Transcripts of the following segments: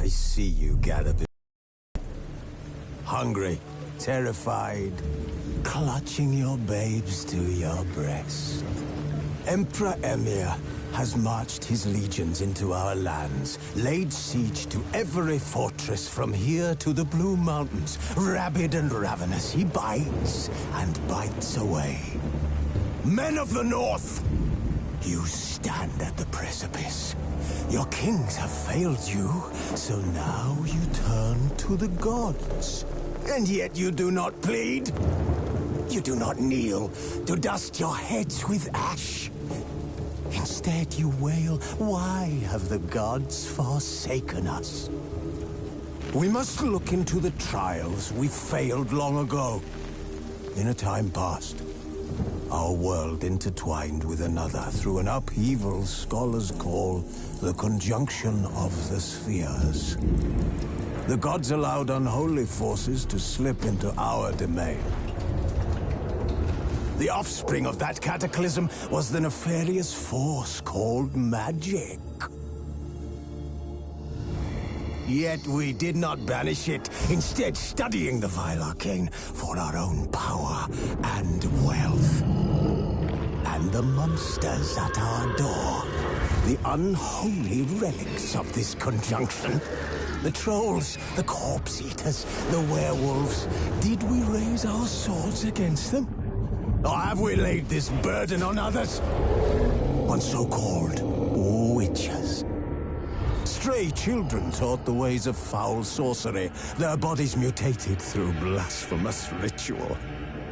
I see you gather. Hungry, terrified, clutching your babes to your breast. Emperor Emir has marched his legions into our lands, laid siege to every fortress from here to the Blue Mountains. Rabid and ravenous, he bites and bites away. Men of the North, you stand at the precipice. Your kings have failed you, so now you turn to the gods. And yet you do not plead. You do not kneel to dust your heads with ash. Instead you wail, why have the gods forsaken us? We must look into the trials we failed long ago. In a time past, our world intertwined with another through an upheaval scholars call the conjunction of the spheres. The gods allowed unholy forces to slip into our domain. The offspring of that cataclysm was the nefarious force called magic. Yet we did not banish it, instead studying the vile arcane for our own power and wealth. And the monsters at our door, the unholy relics of this conjunction. The trolls, the corpse-eaters, the werewolves. Did we raise our swords against them? Or have we laid this burden on others? On so-called witches. Stray children taught the ways of foul sorcery, their bodies mutated through blasphemous ritual.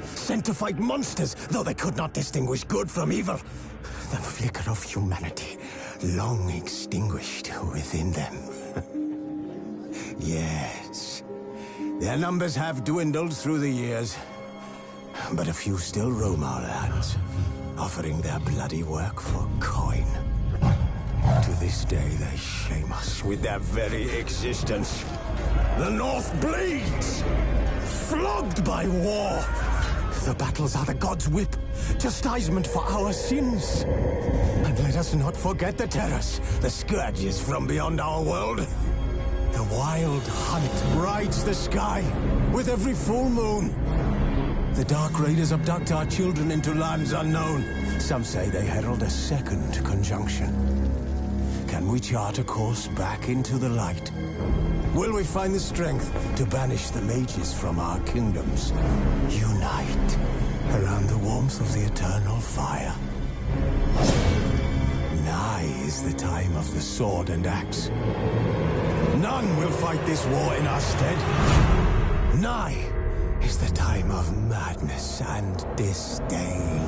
Sent to fight monsters, though they could not distinguish good from evil. The flicker of humanity, long extinguished within them. Yes, their numbers have dwindled through the years. But a few still roam our lands, offering their bloody work for coin. To this day, they shame us with their very existence. The North bleeds, flogged by war. The battles are the gods' whip, chastisement for our sins. And let us not forget the terrors, the scourges from beyond our world. The wild hunt rides the sky with every full moon. The Dark Raiders abduct our children into lands unknown. Some say they herald a second conjunction. Can we chart a course back into the light? Will we find the strength to banish the mages from our kingdoms? Unite around the warmth of the eternal fire. Nigh is the time of the sword and axe. None will fight this war in our stead. Nigh is the time of madness and disdain.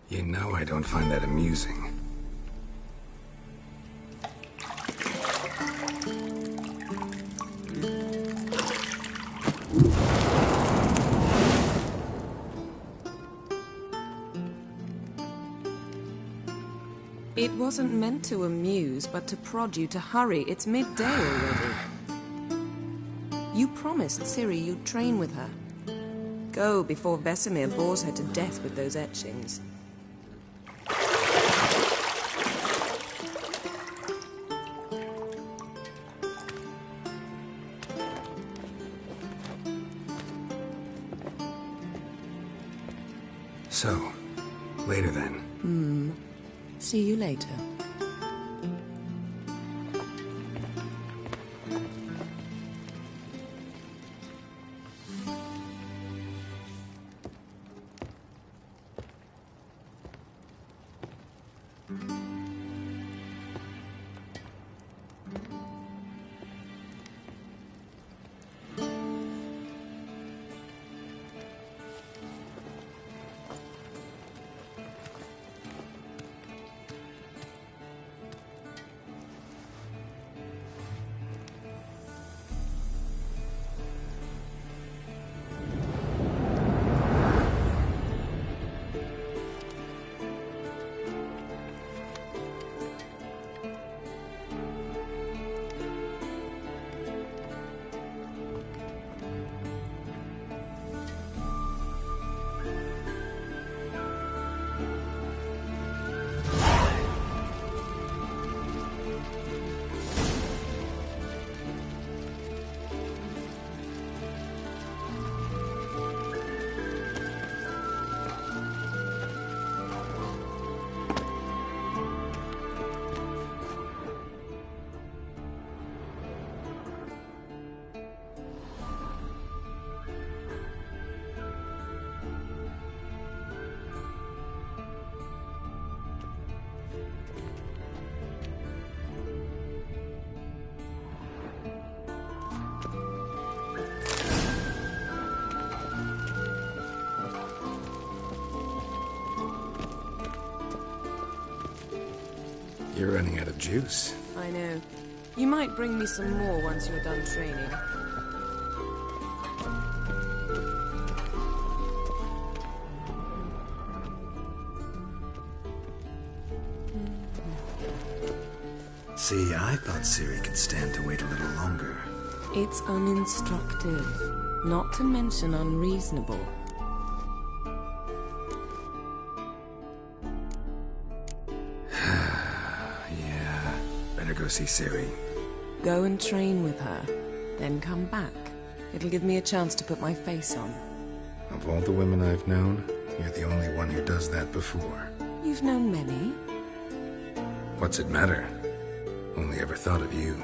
You know I don't find that amusing. It wasn't meant to amuse, but to prod you to hurry. It's midday already. You promised Ciri you'd train with her. Go before Vesemir bores her to death with those etchings. So, later then. See you later. You're running out of juice. I know. You might bring me some more once you're done training. See, I thought Ciri could stand to wait a little longer. It's uninstructive, not to mention unreasonable. Yeah, better go see Ciri. Go and train with her, then come back. It'll give me a chance to put my face on. Of all the women I've known, you're the only one who does that before. You've known many. What's it matter? Only ever thought of you.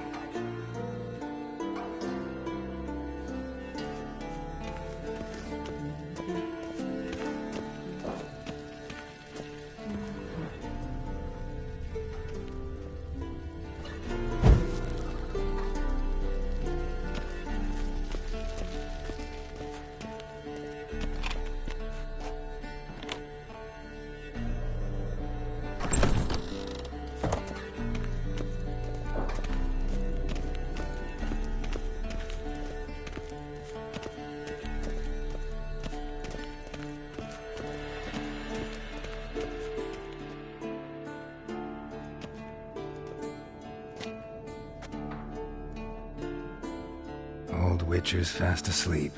Old Witcher's fast asleep.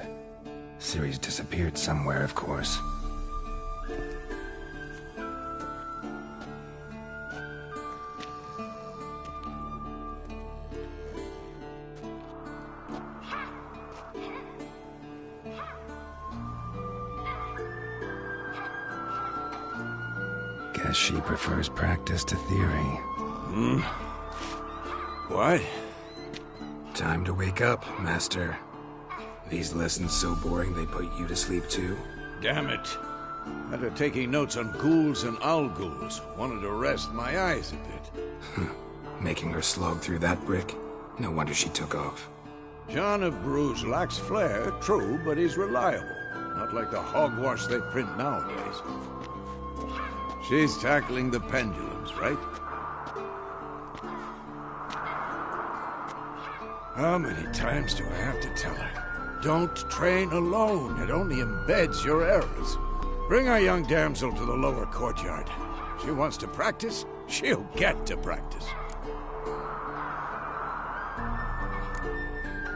Ciri's disappeared somewhere, of course. Guess she prefers practice to theory. What? Time to wake up, Master. These lessons so boring they put you to sleep too? Damn it. After taking notes on ghouls and owl-ghouls, wanted to rest my eyes a bit. Making her slog through that brick? No wonder she took off. John of Bruges lacks flair, true, but he's reliable. Not like the hogwash they print nowadays. She's tackling the pendulums, right? How many times do I have to tell her? Don't train alone. It only embeds your errors. Bring our young damsel to the lower courtyard. She wants to practice, she'll get to practice.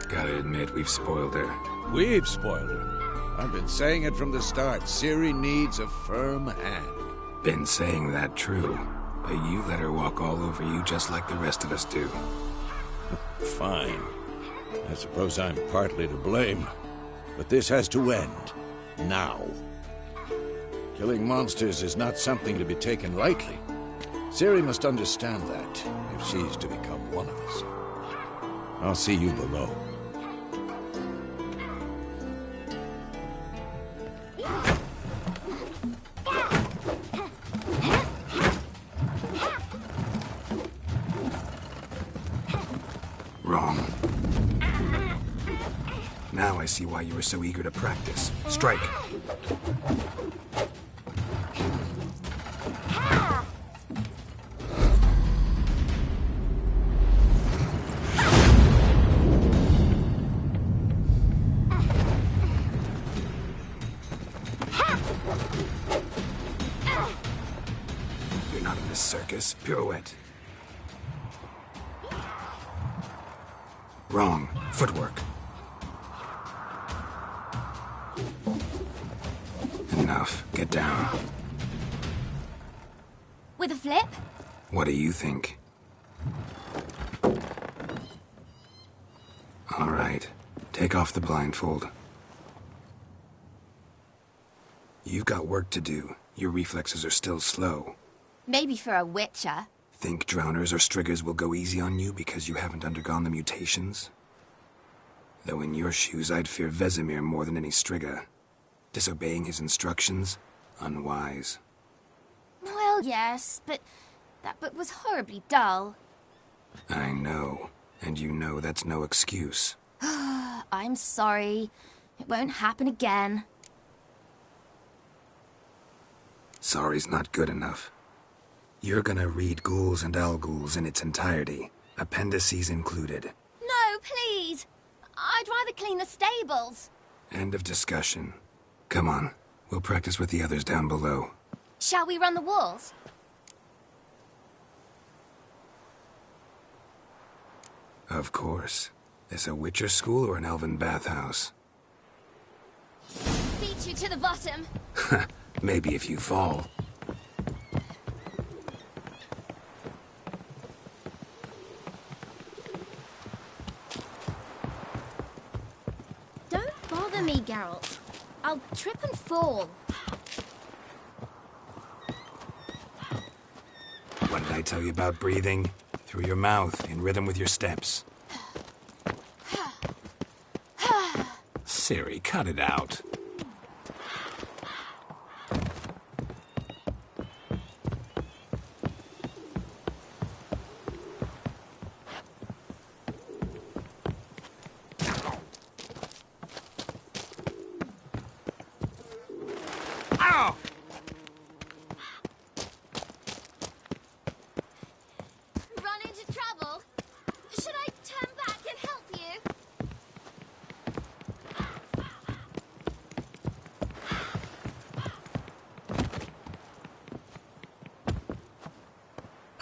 Gotta admit, we've spoiled her. We've spoiled her. I've been saying it from the start. Ciri needs a firm hand. Been saying that true, but you let her walk all over you just like the rest of us do. Fine. I suppose I'm partly to blame. But this has to end. Now. Killing monsters is not something to be taken lightly. Ciri must understand that, if she's to become one of us. I'll see you below. Wrong. Now I see why you were so eager to practice. Strike. You're not in this circus. Pirouette. Wrong. Footwork. Enough. Get down. With a flip? What do you think? All right. Take off the blindfold. You've got work to do. Your reflexes are still slow. Maybe for a witcher. Think drowners or striggers will go easy on you because you haven't undergone the mutations? Though in your shoes, I'd fear Vesemir more than any strigger. Disobeying his instructions? Unwise. Well, yes, but that book was horribly dull. I know. And you know that's no excuse. I'm sorry. It won't happen again. Sorry's not good enough. You're gonna read Ghouls and Owl-Ghouls in its entirety, appendices included. No, please! I'd rather clean the stables. End of discussion. Come on, we'll practice with the others down below. Shall we run the walls? Of course. This a Witcher school or an elven bathhouse? Beat you to the bottom. Maybe if you fall. Don't bother me, Geralt. I'll trip and fall. What did I tell you about breathing? Through your mouth, in rhythm with your steps. Ciri, cut it out. Ow! Run into trouble? Should I turn back and help you?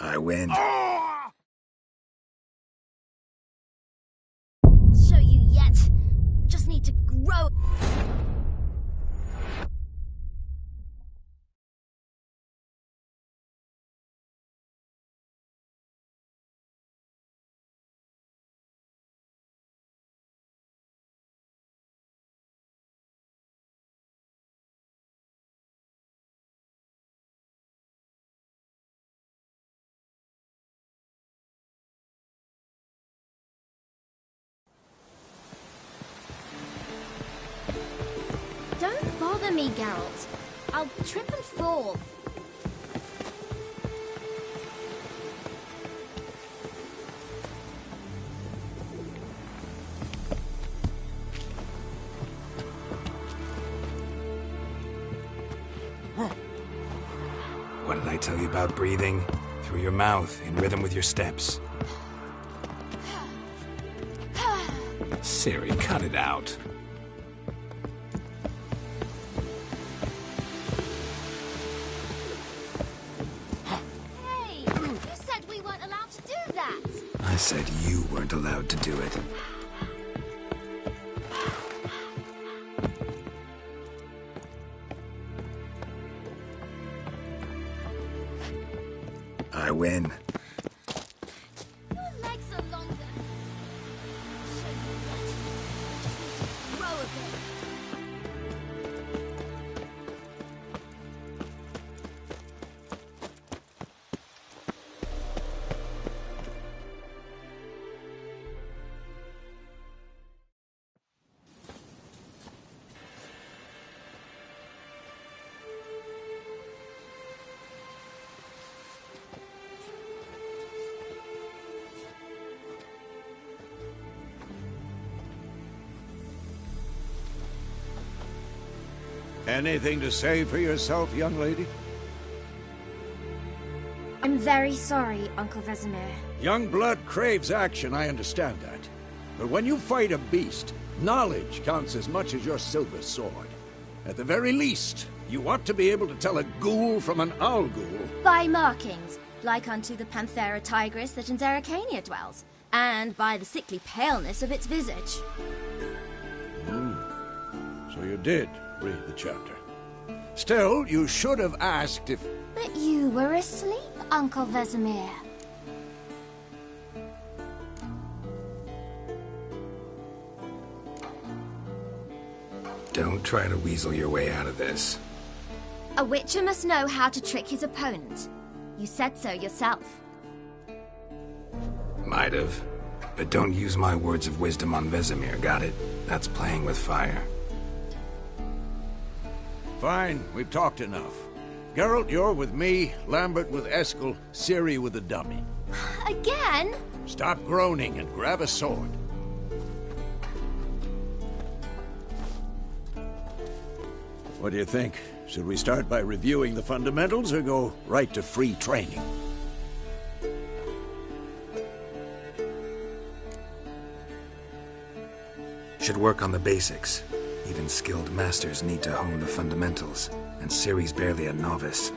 I win. Show you yet. Just need to grow. bother me, Geralt. I'll trip and fall. What did I tell you about breathing? Through your mouth, in rhythm with your steps. Ciri, cut it out. Hey, you said we weren't allowed to do that. I said you weren't allowed to do it. I win. Your legs are longer. Show you that. Just need to grow a bit. Anything to say for yourself, young lady? I'm very sorry, Uncle Vesemir. Young blood craves action, I understand that. But when you fight a beast, knowledge counts as much as your silver sword. At the very least, you ought to be able to tell a ghoul from an owl ghoul. By markings, like unto the Panthera tigris that in Zerrikania dwells, and by the sickly paleness of its visage. So you did read the chapter. Still, you should have asked if... But you were asleep, Uncle Vesemir. Don't try to weasel your way out of this. A witcher must know how to trick his opponent. You said so yourself. Might have. But don't use my words of wisdom on Vesemir, got it? That's playing with fire. Fine, we've talked enough. Geralt, you're with me, Lambert with Eskel, Ciri with the dummy. Again? Stop groaning and grab a sword. What do you think? Should we start by reviewing the fundamentals or go right to free training? Should work on the basics. Even skilled masters need to hone the fundamentals, and Ciri's barely a novice.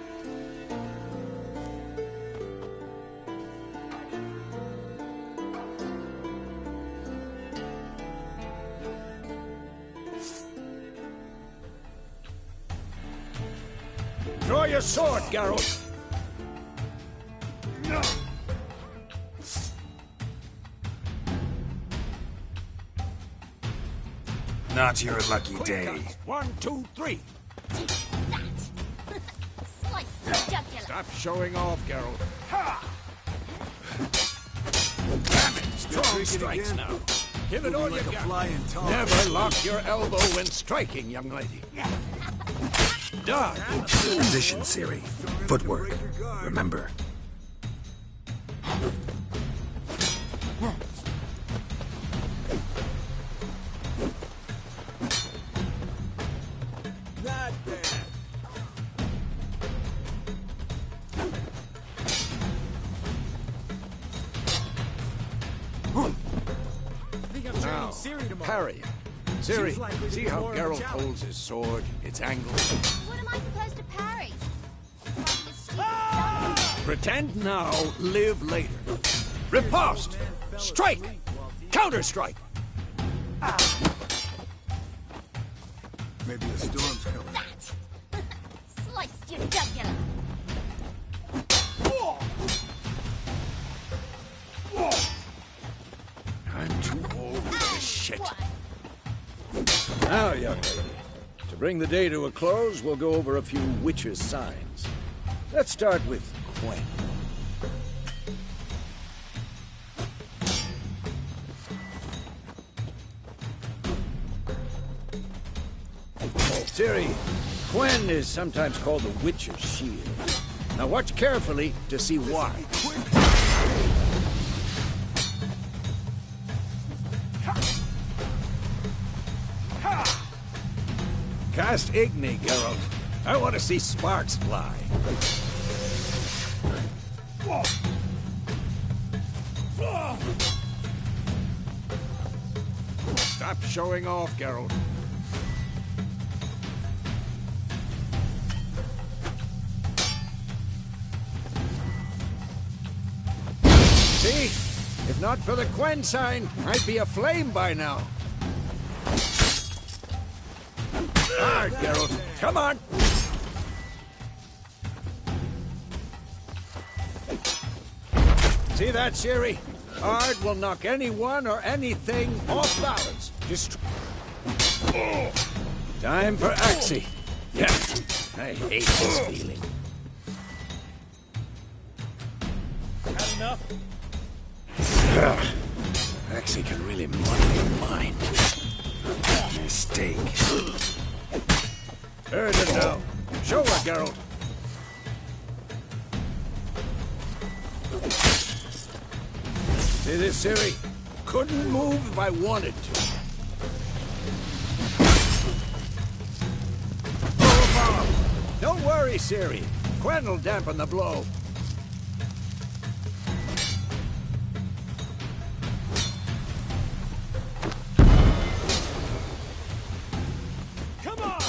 Draw your sword, Geralt! No! Not your lucky day. 1, 2, 3. Slice the jugular. Stop showing off, Geralt. Ha! Damn it! Strong strikes now. Give it all you got. Never lock your elbow when striking, young lady. Done. Position, Ciri. Footwork. Remember. Not bad. Now, parry. Ciri, see how Geralt holds his sword? It's angled. What am I supposed to parry? Fighting a stupid Pretend now, live later. Riposte! Strike! Counter-strike! Maybe a storm's coming. that. Sliced your jugular. I'm too old for this shit. What? Now, young lady, to bring the day to a close, we'll go over a few witches' signs. Let's start with Quen. Ciri, Quen is sometimes called the Witcher's Shield. Now watch carefully to see why. Cast Igni, Geralt. I want to see sparks fly. Stop showing off, Geralt. See? If not for the Quen sign, I'd be aflame by now. Hard, Geralt. Come on! See that, Ciri? Hard will knock anyone or anything off balance. Just... Time for Axie. Yeah, I hate this feeling. Had enough? Axie can really muddle your mind. Mistake. Heard it now. Show her, Geralt. See this, Ciri? Couldn't move if I wanted to. Bomb! Don't worry, Ciri. Quen will dampen the blow. Come on!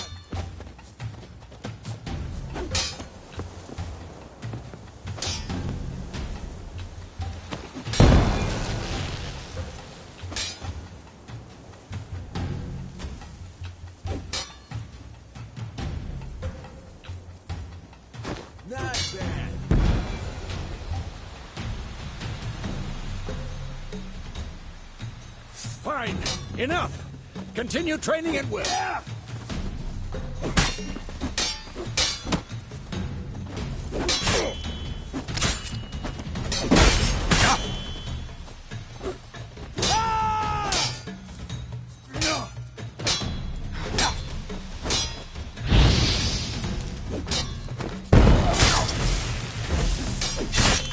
Not bad. Fine. Enough. Continue training at will.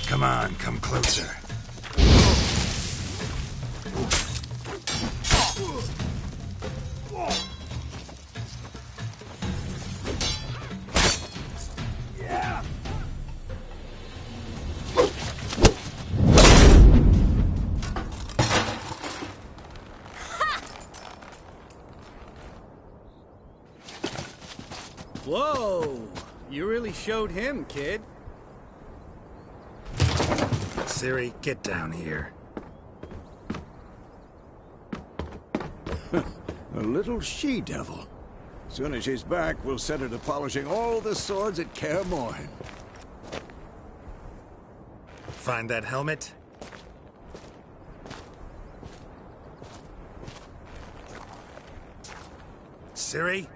Come on, come closer. Whoa! You really showed him, kid. Ciri, get down here. A little she-devil. Soon as she's back, we'll set her to polishing all the swords at Kaer Morhen. Find that helmet? Ciri?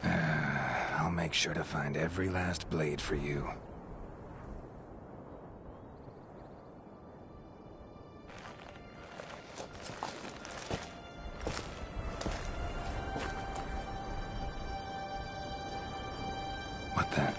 I'll make sure to find every last blade for you. What then?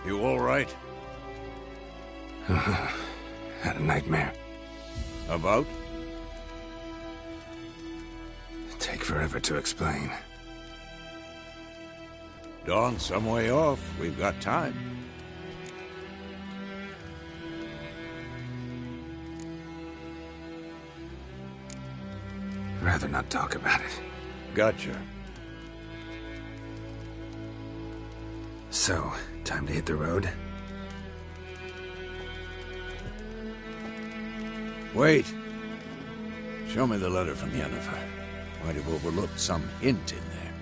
You all right? Had a nightmare. About? Take forever to explain. Dawn's some way off. We've got time. Rather not talk about it. Gotcha. So, time to hit the road? Wait. Show me the letter from Yennefer. Might have overlooked some hint in there.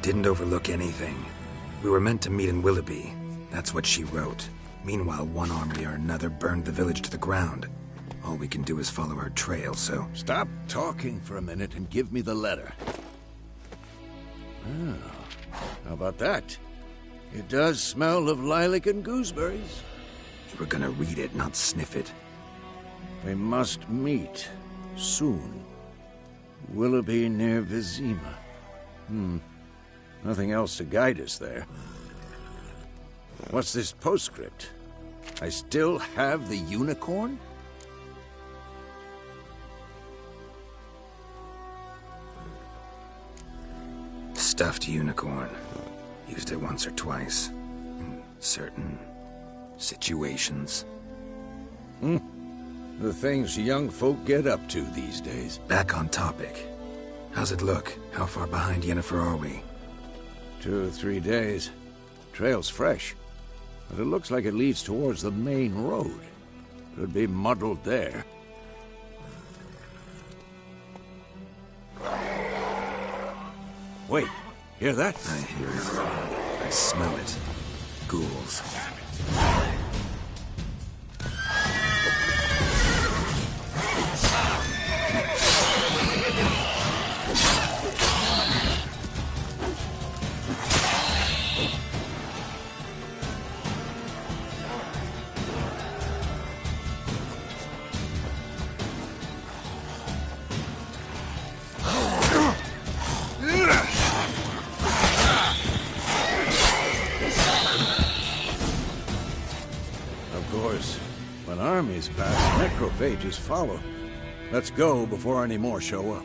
Didn't overlook anything. We were meant to meet in Willoughby. That's what she wrote. Meanwhile, one army or another burned the village to the ground. All we can do is follow her trail, so... Stop talking for a minute and give me the letter. Oh, how about that? It does smell of lilac and gooseberries. You were gonna read it, not sniff it. We must meet. Soon. Willoughby near Vizima. Nothing else to guide us there. What's this postscript? I still have the unicorn? Stuffed unicorn. Used it once or twice. In certain situations. The things young folk get up to these days. Back on topic. How's it look? How far behind Yennefer are we? 2 or 3 days. Trail's fresh. But it looks like it leads towards the main road. Could be muddled there. Wait, hear that? I hear it. I smell it. Ghouls. Armies pass, necrophages follow. Let's go before any more show up.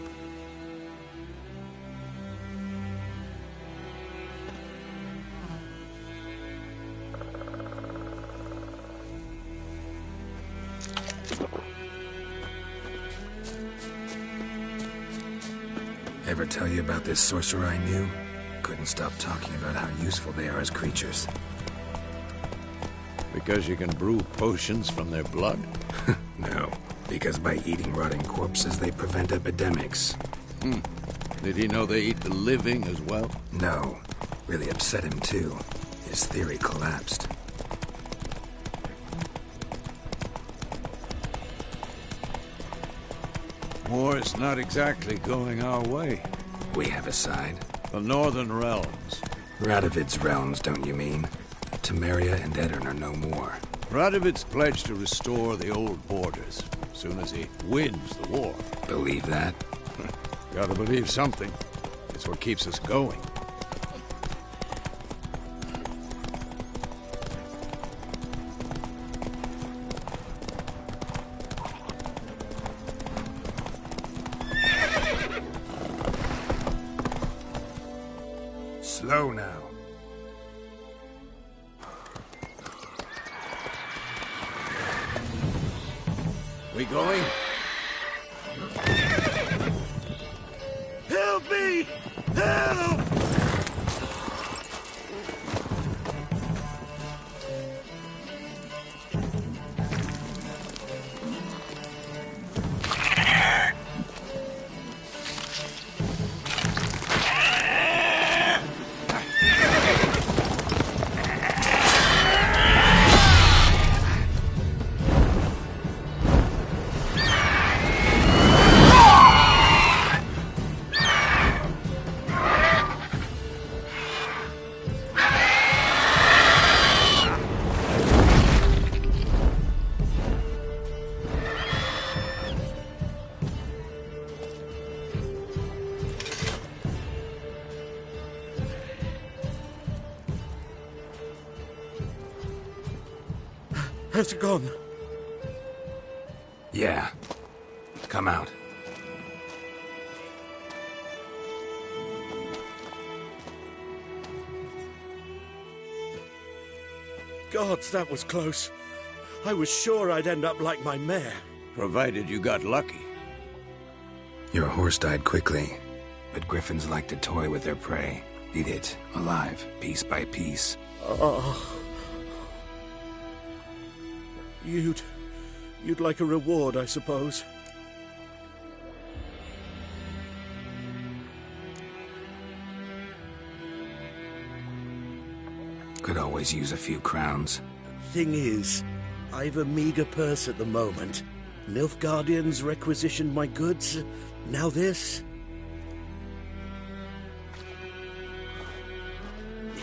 Ever tell you about this sorcerer I knew? Couldn't stop talking about how useful they are as creatures. Because you can brew potions from their blood? No, because by eating rotting corpses, they prevent epidemics. Did he know they eat the living as well? No. Really upset him, too. His theory collapsed. War's not exactly going our way. We have a side. The Northern Realms. Radovid's realms, don't you mean? Temeria and Edirn are no more. Radovid's pledged to restore the old borders as soon as he wins the war. Believe that? Gotta believe something. It's what keeps us going. Slow now. We going? Help me! Help! Has it gone? Yeah. Come out. Gods, that was close. I was sure I'd end up like my mare. Provided you got lucky. Your horse died quickly, but griffins like to toy with their prey. Eat it, alive, piece by piece. Oh. You'd like a reward, I suppose. Could always use a few crowns. Thing is, I've a meager purse at the moment. Nilfgaardians requisitioned my goods. Now this.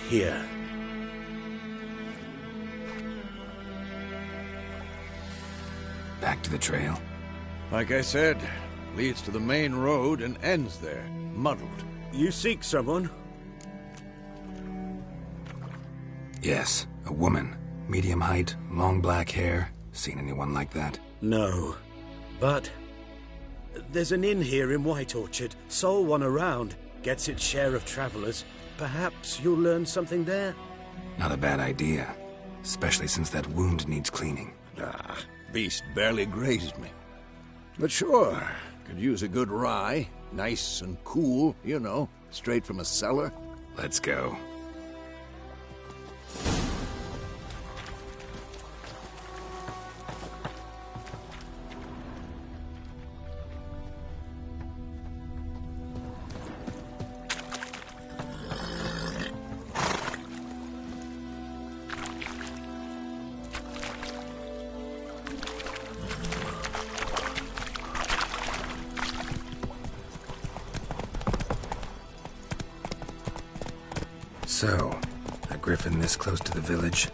Here. Back to the trail. Like I said, leads to the main road and ends there, muddled. You seek someone? Yes, a woman. Medium height, long black hair. Seen anyone like that? No. But there's an inn here in White Orchard. Sole one around. Gets its share of travelers. Perhaps you'll learn something there? Not a bad idea. Especially since that wound needs cleaning. Ah, beast barely grazed me. But sure, could use a good rye. Nice and cool, you know, straight from a cellar. Let's go. So, a griffin this close to the village?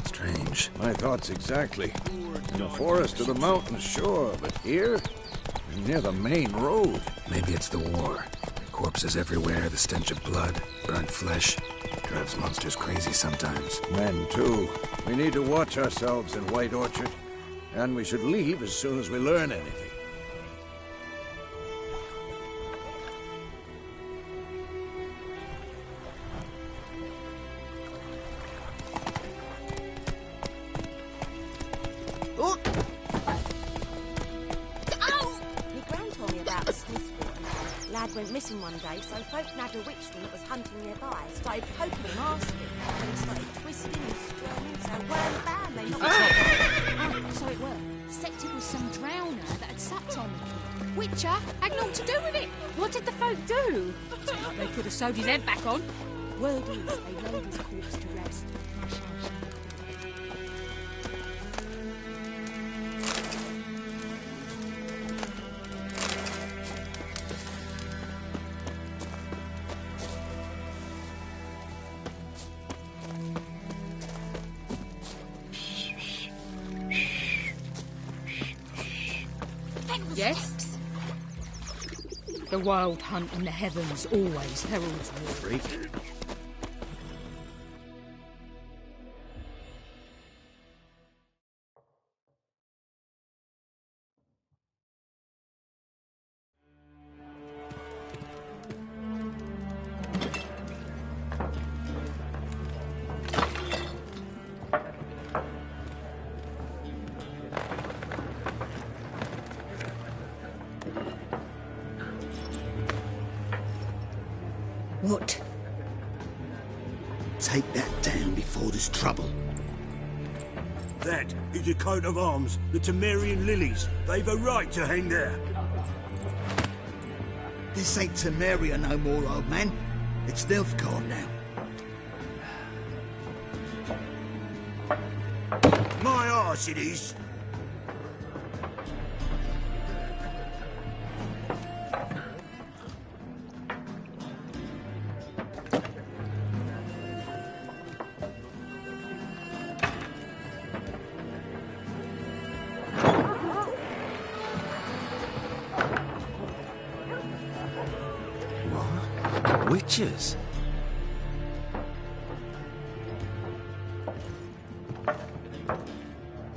Strange. My thoughts exactly. In the forest or the mountains, sure, but here? Near the main road. Maybe it's the war. Corpses everywhere, the stench of blood, burnt flesh. Drives monsters crazy sometimes. Men, too. We need to watch ourselves in White Orchard. And we should leave as soon as we learn anything. Went missing one day, so folk nabbed a witchman that was hunting nearby. Started poking him, asking, and he started twisting and squirming, so wham bam, they knocked him. Oh, so it were. Except it was some drowner that had supped on him. Witcher had naught to do with it. What did the folk do? Seemed like they could have sewed his head back on. Word is, they laid his corpse to rest. Yes? The wild hunt in the heavens always heralds war. Freak. What? Take that down before there's trouble. That is a coat of arms, the Temerian lilies. They've a right to hang there. This ain't Temeria no more, old man. It's Nilfgaard now. My arse it is. Witches?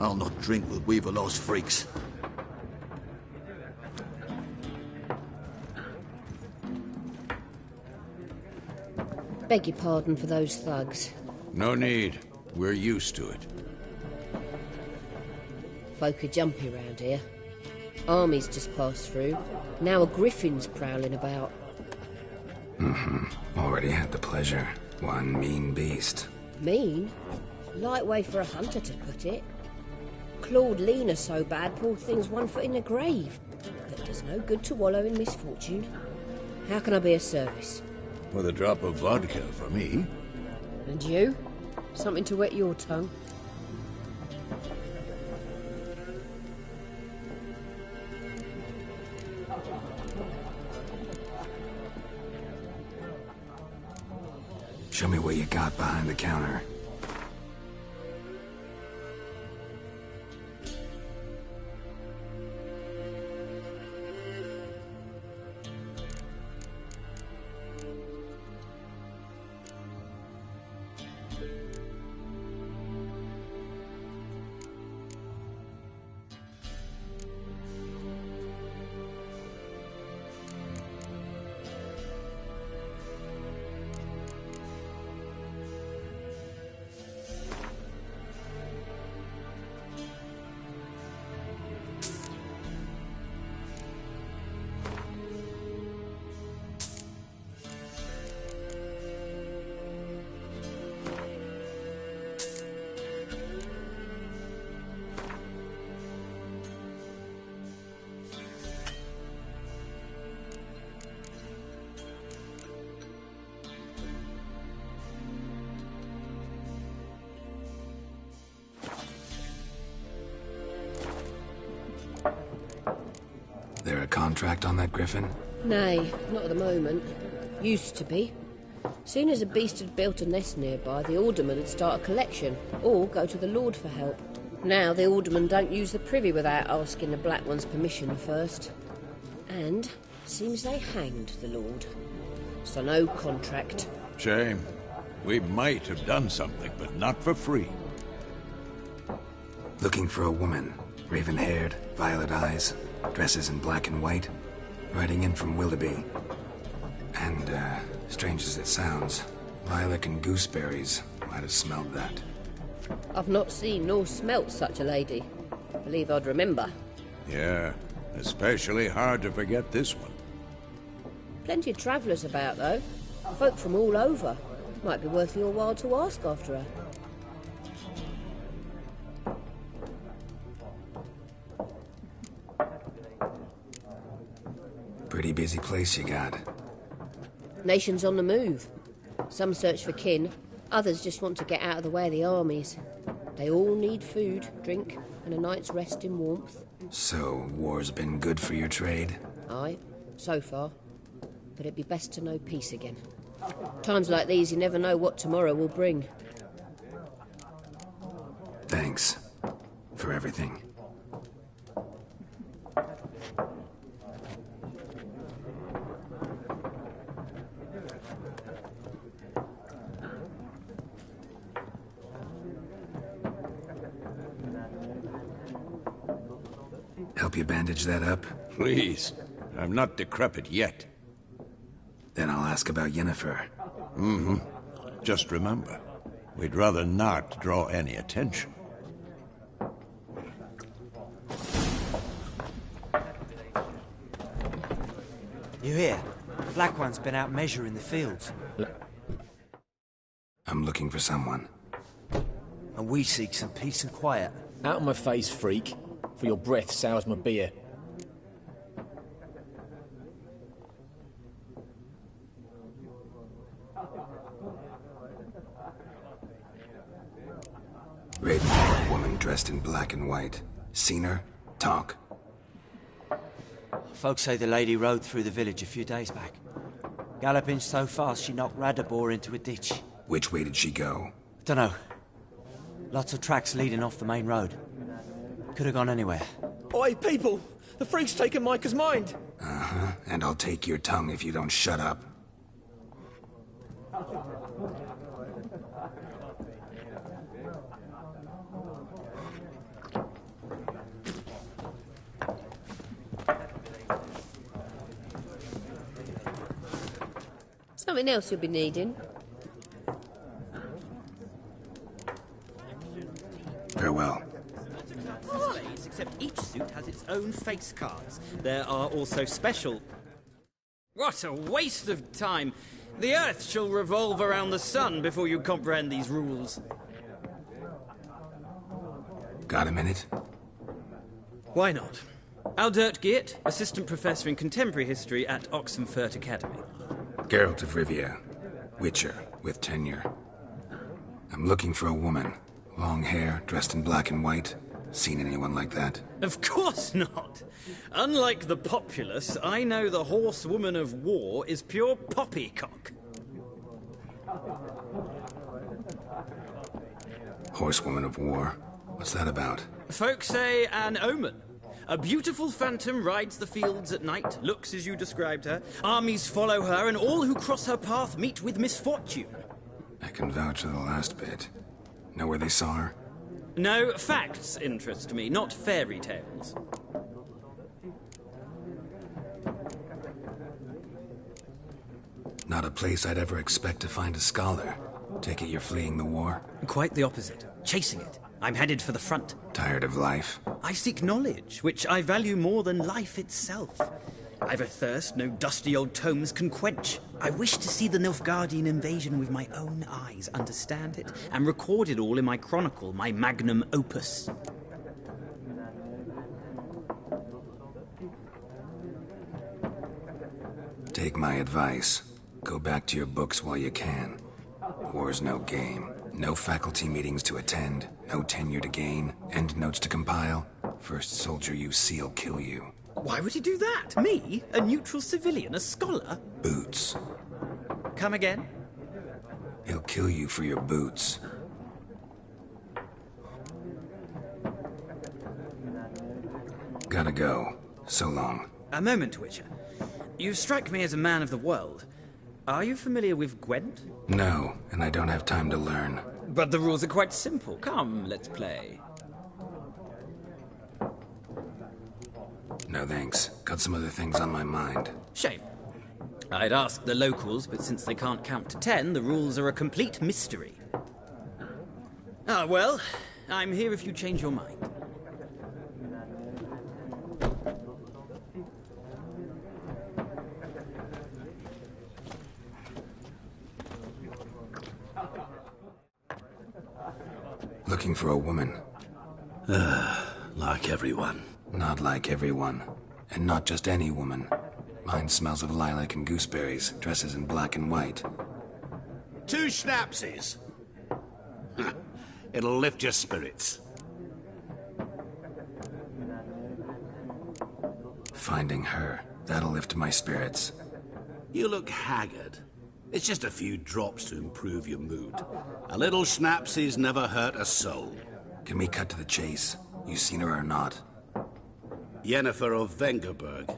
I'll not drink with Weaverlaw's freaks. Beg your pardon for those thugs. No need. We're used to it. Folk are jumpy round here. Armies just passed through. Now a griffin's prowling about. Already had the pleasure. One mean beast. Mean? Light way for a hunter to put it. Clawed Lena so bad, poor thing's 1 foot in the grave. But does no good to wallow in misfortune. How can I be of service? With a drop of vodka for me. And you? Something to wet your tongue? Show me what you got behind the counter. There a contract on that griffin? Nay, not at the moment. Used to be. Soon as a beast had built a nest nearby, the alderman would start a collection, or go to the Lord for help. Now the alderman don't use the privy without asking the Black One's permission first. And seems they hanged the Lord. So no contract. Shame. We might have done something, but not for free. Looking for a woman. Raven-haired, violet eyes, dresses in black and white. Riding in from Willoughby. And, strange as it sounds, lilac and gooseberries might have smelled that. I've not seen nor smelt such a lady. Believe I'd remember. Yeah, especially hard to forget this one. Plenty of travellers about, though. Folk from all over. Might be worth your while to ask after her. Pretty busy place you got. Nations on the move. Some search for kin, others just want to get out of the way of the armies. They all need food, drink, and a night's rest in warmth. So, war's been good for your trade? Aye, so far. But it'd be best to know peace again. Times like these, you never know what tomorrow will bring. Thanks. For everything. Help you bandage that up? Please. I'm not decrepit yet. Then I'll ask about Yennefer. Mm-hmm. Just remember, we'd rather not draw any attention. You hear? The Black One's been out measuring the fields. I'm looking for someone. And we seek some peace and quiet. Out of my face, freak. For your breath sours my beer. Raven-haired woman dressed in black and white. Seen her? Talk. Folks say the lady rode through the village a few days back. Galloping so fast she knocked Radabor into a ditch. Which way did she go? Dunno. Lots of tracks leading off the main road. Could have gone anywhere. Oi, people! The freak's taken Micah's mind! Uh-huh. And I'll take your tongue if you don't shut up. Something else you'll be needing. Farewell. Except each suit has its own face cards. There are also special... What a waste of time! The Earth shall revolve around the sun before you comprehend these rules. Got a minute? Why not? Aldert Geert, Assistant Professor in Contemporary History at Oxenfurt Academy. Geralt of Rivia, Witcher, with tenure. I'm looking for a woman. Long hair, dressed in black and white. Seen anyone like that? Of course not! Unlike the populace, I know the horsewoman of war is pure poppycock. Horsewoman of war? What's that about? Folk say an omen. A beautiful phantom rides the fields at night, looks as you described her. Armies follow her, and all who cross her path meet with misfortune. I can vouch for the last bit. Know where they saw her? No, facts interest me, not fairy tales. Not a place I'd ever expect to find a scholar. Take it you're fleeing the war? Quite the opposite. Chasing it. I'm headed for the front. Tired of life? I seek knowledge, which I value more than life itself. I've a thirst no dusty old tomes can quench. I wish to see the Nilfgaardian invasion with my own eyes, understand it, and record it all in my chronicle, my magnum opus. Take my advice. Go back to your books while you can. War's no game. No faculty meetings to attend. No tenure to gain. Endnotes to compile. First soldier you see'll kill you. Why would he do that? Me? A neutral civilian? A scholar? Boots. Come again? He'll kill you for your boots. Gotta go. So long. A moment, Witcher. You strike me as a man of the world. Are you familiar with Gwent? No, and I don't have time to learn. But the rules are quite simple. Come, let's play. No thanks. Got some other things on my mind. Shame. I'd ask the locals, but since they can't count to 10, the rules are a complete mystery. Ah, well, I'm here if you change your mind. Looking for a woman. Like everyone. Not like everyone. And not just any woman. Mine smells of lilac and gooseberries, dresses in black and white. 2 schnapsies. It'll lift your spirits. Finding her, that'll lift my spirits. You look haggard. It's just a few drops to improve your mood. A little schnapsies never hurt a soul. Can we cut to the chase? You seen her or not? Yennefer of Vengerberg.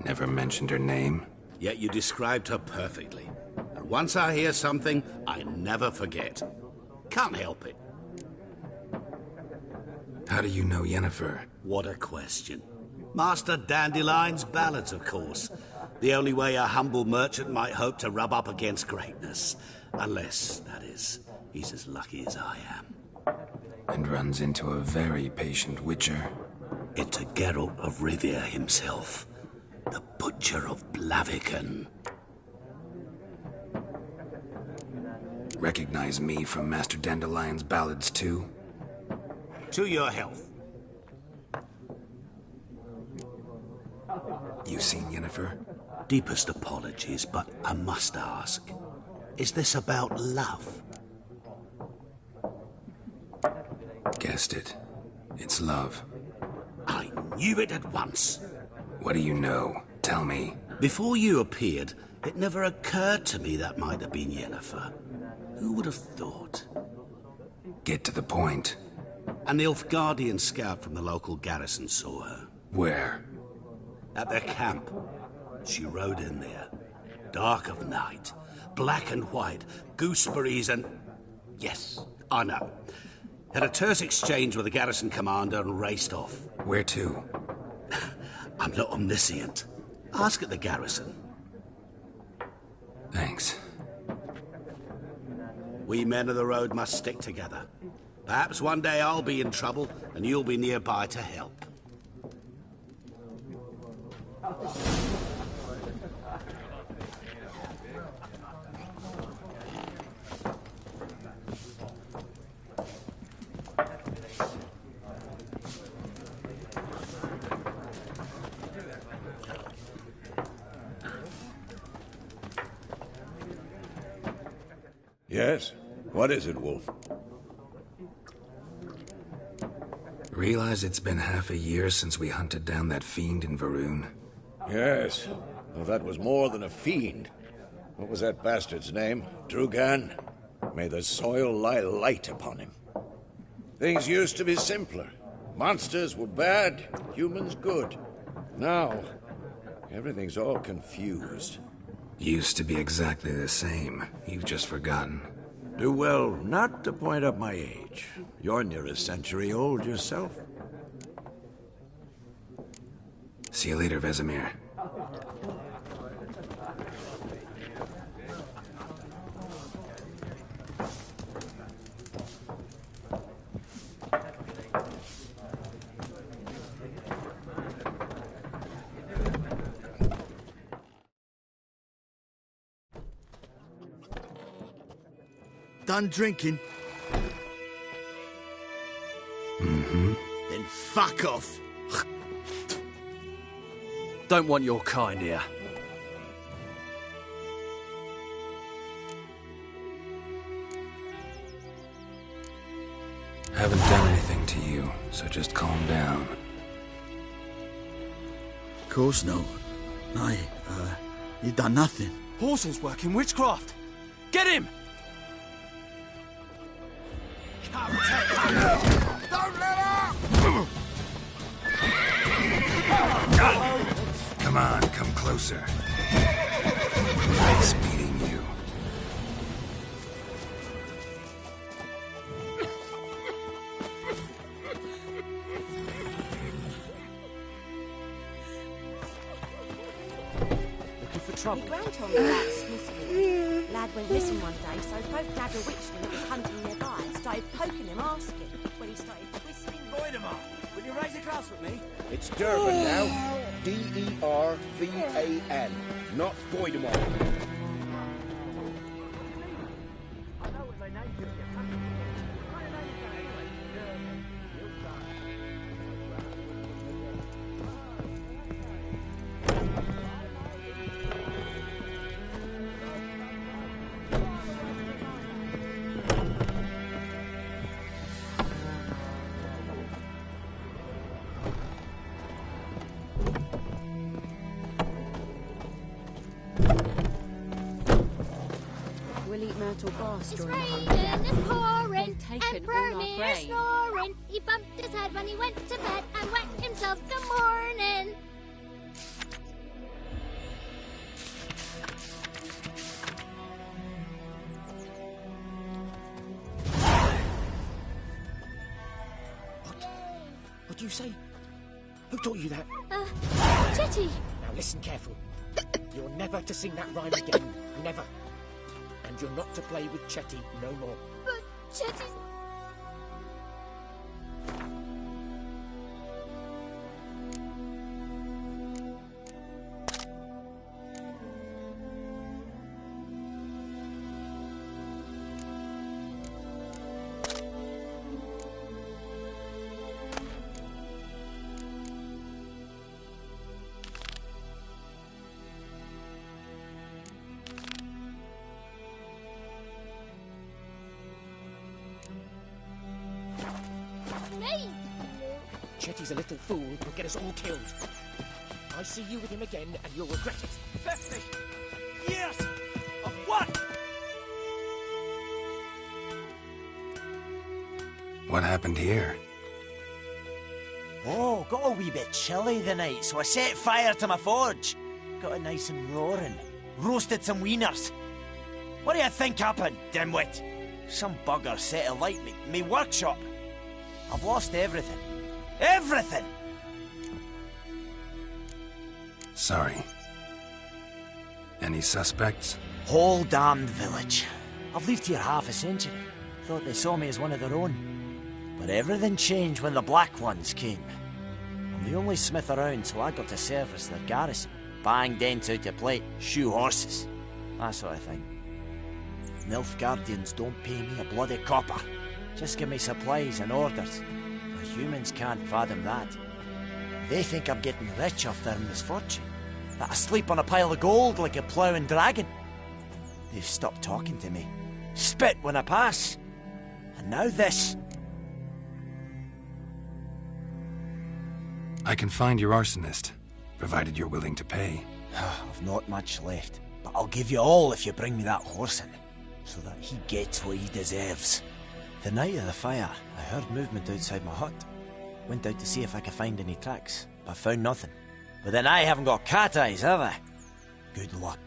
Never mentioned her name. Yet you described her perfectly. And once I hear something, I never forget. Can't help it. How do you know Yennefer? What a question. Master Dandelion's ballads, of course. The only way a humble merchant might hope to rub up against greatness. Unless, that is, he's as lucky as I am. And runs into a very patient witcher. Into Geralt of Rivia himself. The Butcher of Blaviken. Recognize me from Master Dandelion's ballads, too? To your health. You seen Yennefer? Deepest apologies, but I must ask. Is this about love? Guessed it. It's love. I knew it at once. What do you know? Tell me. Before you appeared, it never occurred to me that might have been Yennefer. Who would have thought? Get to the point. An Nilfgaardian scout from the local garrison saw her. Where? At their camp. She rode in there. Dark of night. Black and white. Gooseberries and... Yes, I know. Had a terse exchange with the garrison commander and raced off. Where to? I'm not omniscient. Ask at the garrison. Thanks. We men of the road must stick together. Perhaps one day I'll be in trouble and you'll be nearby to help. Yes? What is it, Wolf? Realize it's been half a year since we hunted down that fiend in Varun? Yes. Well, that was more than a fiend. What was that bastard's name? Drugan? May the soil lie light upon him. Things used to be simpler. Monsters were bad, humans good. Now, everything's all confused. Used to be exactly the same. You've just forgotten. Do well not to point up my age. You're near a century old yourself. See you later, Vesemir. Done drinking? Mm-hmm. Then fuck off. Don't want your kind here. Haven't done anything to you, so just calm down. Of course no. You done nothing. Horses working witchcraft. Get him! Don't let up! Come on, come closer. Nice meeting you. Looking for trouble. My grand told me about Smithfield. Lad went missing one day, so folk nabbed a witchman that was hunting nearby and started poking him, asking. When he started twisting... Voidemar, will you raise a glass with me? It's Durban now. D-E-R-V-A-N, not Voidemar. We'll eat myrtle grass It's during the raining, hunt. it's pouring, taken and all our Vermeer grain. snoring. He bumped his head when he went to bed and wet himself good morning. What do you say? Who taught you that? Jetty. Now listen careful. You're never to sing that rhyme again. Never. And you're not to play with Chetty no more. But Jetty's... Me! Chetty's a little fool who'll get us all killed. I see you with him again and you'll regret it. 50 years of what? What happened here? Oh, got a wee bit chilly the night, so I set fire to my forge. Got it nice and roaring. Roasted some wieners. What do you think happened, dimwit? Some bugger set alight me workshop. I've lost everything. Everything! Sorry. Any suspects? Whole damned village. I've lived here half a century. Thought they saw me as one of their own. But everything changed when the Black Ones came. I'm the only smith around, so I got to service their garrison. Bang dents out of plate, shoe horses. That sort of thing. Nilfgaardians don't pay me a bloody copper. Just give me supplies and orders. The humans can't fathom that. They think I'm getting rich off their misfortune. That I sleep on a pile of gold like a ploughing dragon. They've stopped talking to me. Spit when I pass. And now this. I can find your arsonist, provided you're willing to pay. I've not much left, but I'll give you all if you bring me that horse in, so that he gets what he deserves. The night of the fire, I heard movement outside my hut. Went out to see if I could find any tracks, but found nothing. But then I haven't got cat eyes, have I? Good luck.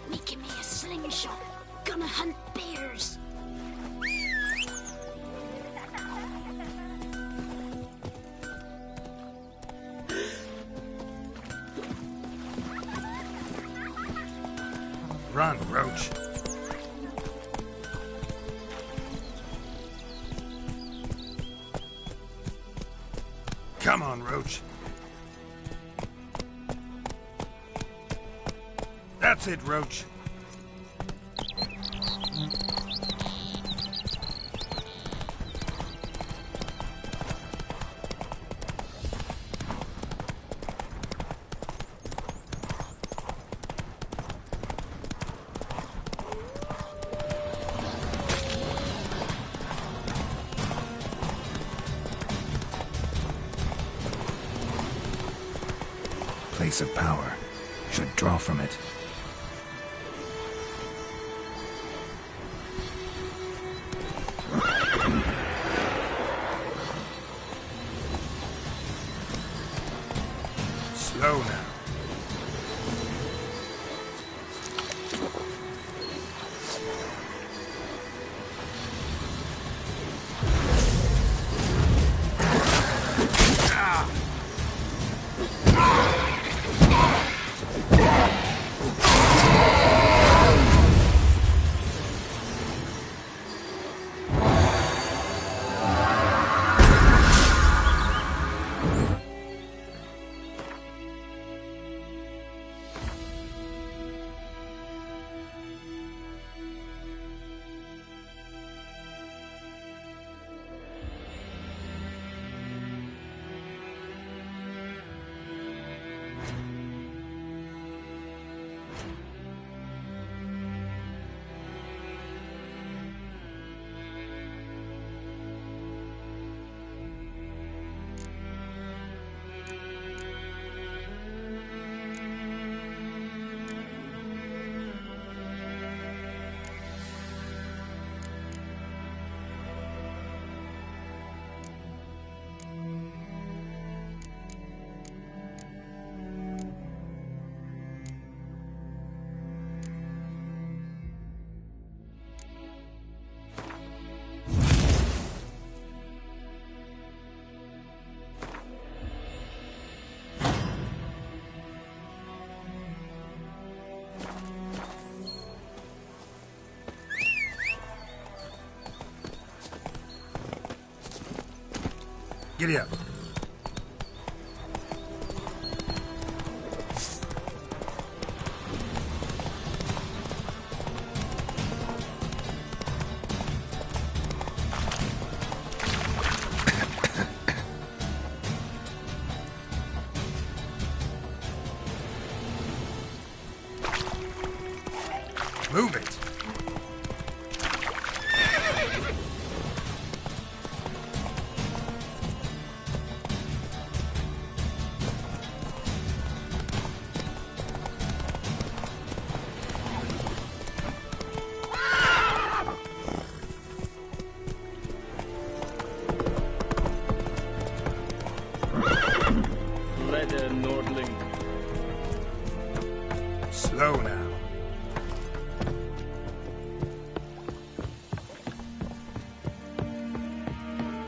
Making me a slingshot. Gonna hunt bears. Run, Roach. Come on, Roach. That's it, Roach. Place of power. Should draw from it. Slow now. Giddy up. Move it.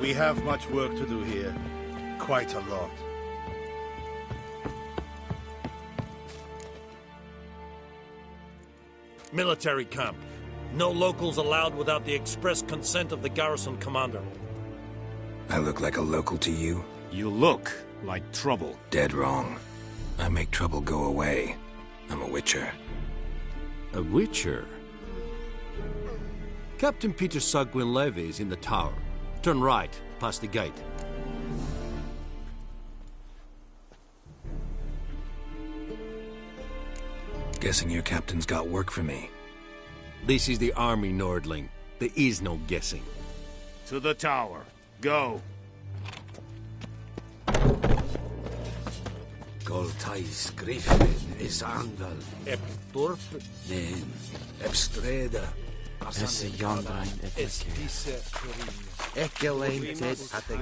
We have much work to do here. Quite a lot. Military camp. No locals allowed without the express consent of the garrison commander. I look like a local to you? You look like trouble. Dead wrong. I make trouble go away. I'm a witcher. A witcher? Captain Peter Sagwin Levy is in the tower. Turn right, past the gate. Guessing your captain's got work for me. This is the army, Nordling. There is no guessing. To the tower. Go. Goltais Griffin is Anval. Ep Torp Nen. Ep Streda. Esse Yondrein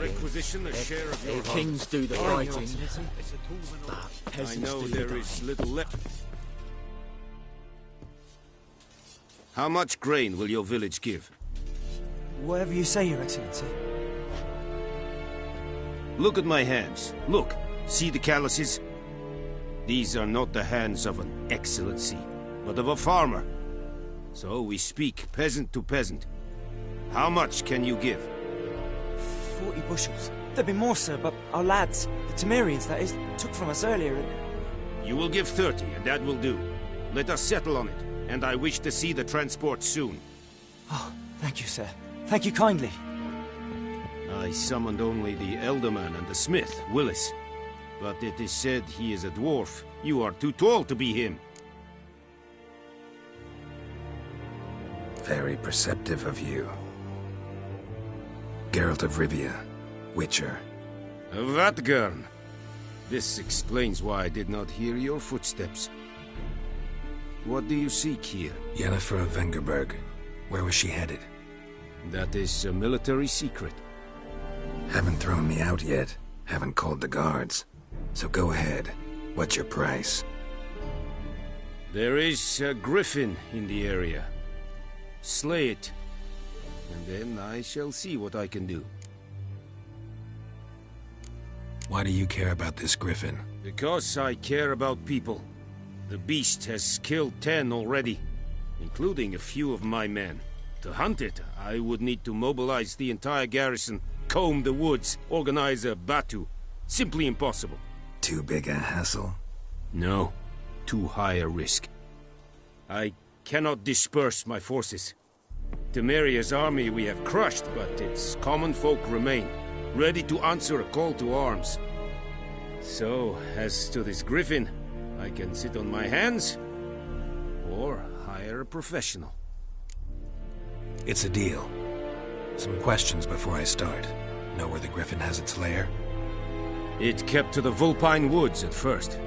Requisition a share of your Kings do the fighting, but I peasants know do the there is dying. little left. How much grain will your village give? Whatever you say, Your Excellency. Look at my hands. Look. See the calluses? These are not the hands of an excellency, but of a farmer. So we speak peasant to peasant. How much can you give? 40 bushels. There'd be more, sir, but our lads, the Temerians, that is, took from us earlier and... You will give 30, and that will do. Let us settle on it, and I wish to see the transport soon. Oh, thank you, sir. Thank you kindly. I summoned only the Elderman and the smith, Willis. But it is said he is a dwarf. You are too tall to be him. Very perceptive of you. Geralt of Rivia, Witcher. Vatgern. This explains why I did not hear your footsteps. What do you seek here? Yennefer of Vengerberg. Where was she headed? That is a military secret. Haven't thrown me out yet. Haven't called the guards. So go ahead. What's your price? There is a griffin in the area. Slay it, and then I shall see what I can do. Why do you care about this griffin? Because I care about people. The beast has killed 10 already, including a few of my men. To hunt it, I would need to mobilize the entire garrison, comb the woods, organize a batu. Simply impossible. Too big a hassle? No, too high a risk. I cannot disperse my forces. Temeria's army we have crushed, but its common folk remain, ready to answer a call to arms. So, as to this griffin, I can sit on my hands, or hire a professional. It's a deal. Some questions before I start. Know where the griffin has its lair? It kept to the Vulpine Woods at first.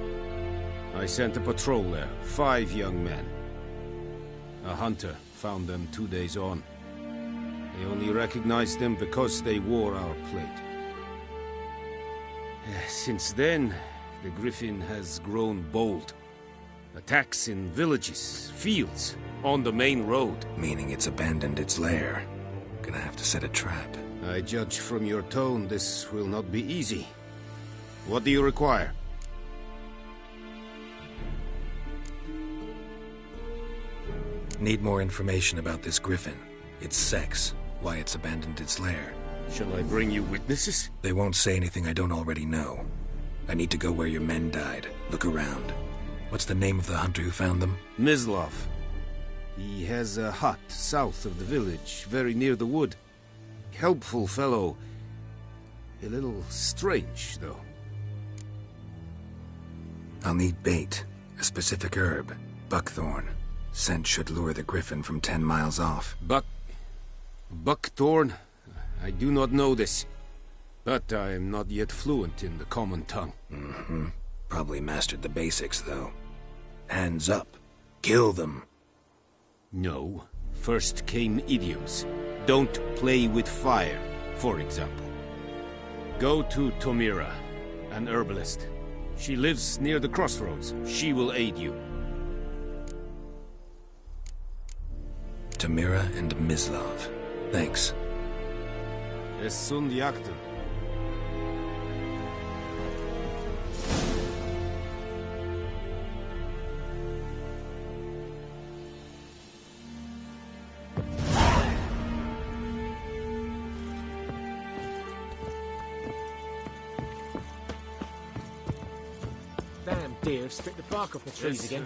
I sent a patrol there, 5 young men. A hunter found them 2 days on. They only recognized them because they wore our plate. Since then, the griffin has grown bold. Attacks in villages, fields, on the main road. Meaning it's abandoned its lair. Gonna have to set a trap. I judge from your tone this will not be easy. What do you require? Need more information about this griffin. Its sex, why it's abandoned its lair. Shall I bring you witnesses? They won't say anything I don't already know. I need to go where your men died. Look around. What's the name of the hunter who found them? Mislav. He has a hut south of the village, very near the wood. Helpful fellow. A little strange, though. I'll need bait. A specific herb. Buckthorn. Scent should lure the griffin from 10 miles off. Buckthorn? I do not know this. But I am not yet fluent in the common tongue. Mm-hmm. Probably mastered the basics, though. Hands up. Kill them. No. First came idioms. Don't play with fire, for example. Go to Tomira, an herbalist. She lives near the crossroads. She will aid you. Tamira and Mislav. Thanks. Es sunt yaktın. Damn deer, strip the bark off the trees again.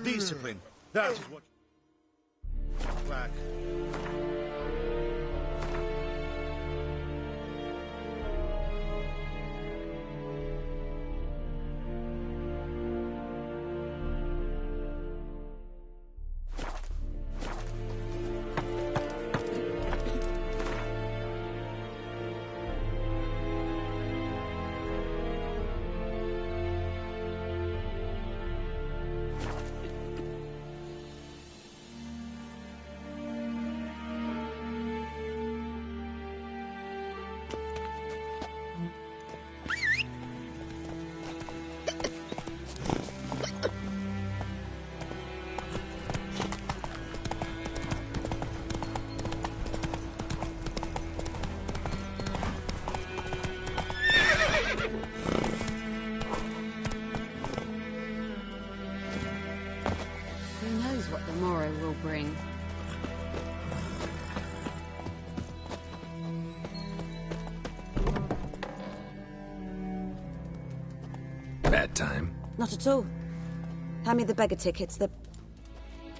Discipline. That is what... Black. Who knows what the morrow will bring? Bad time? Not at all. Hand me the beggar tickets, the...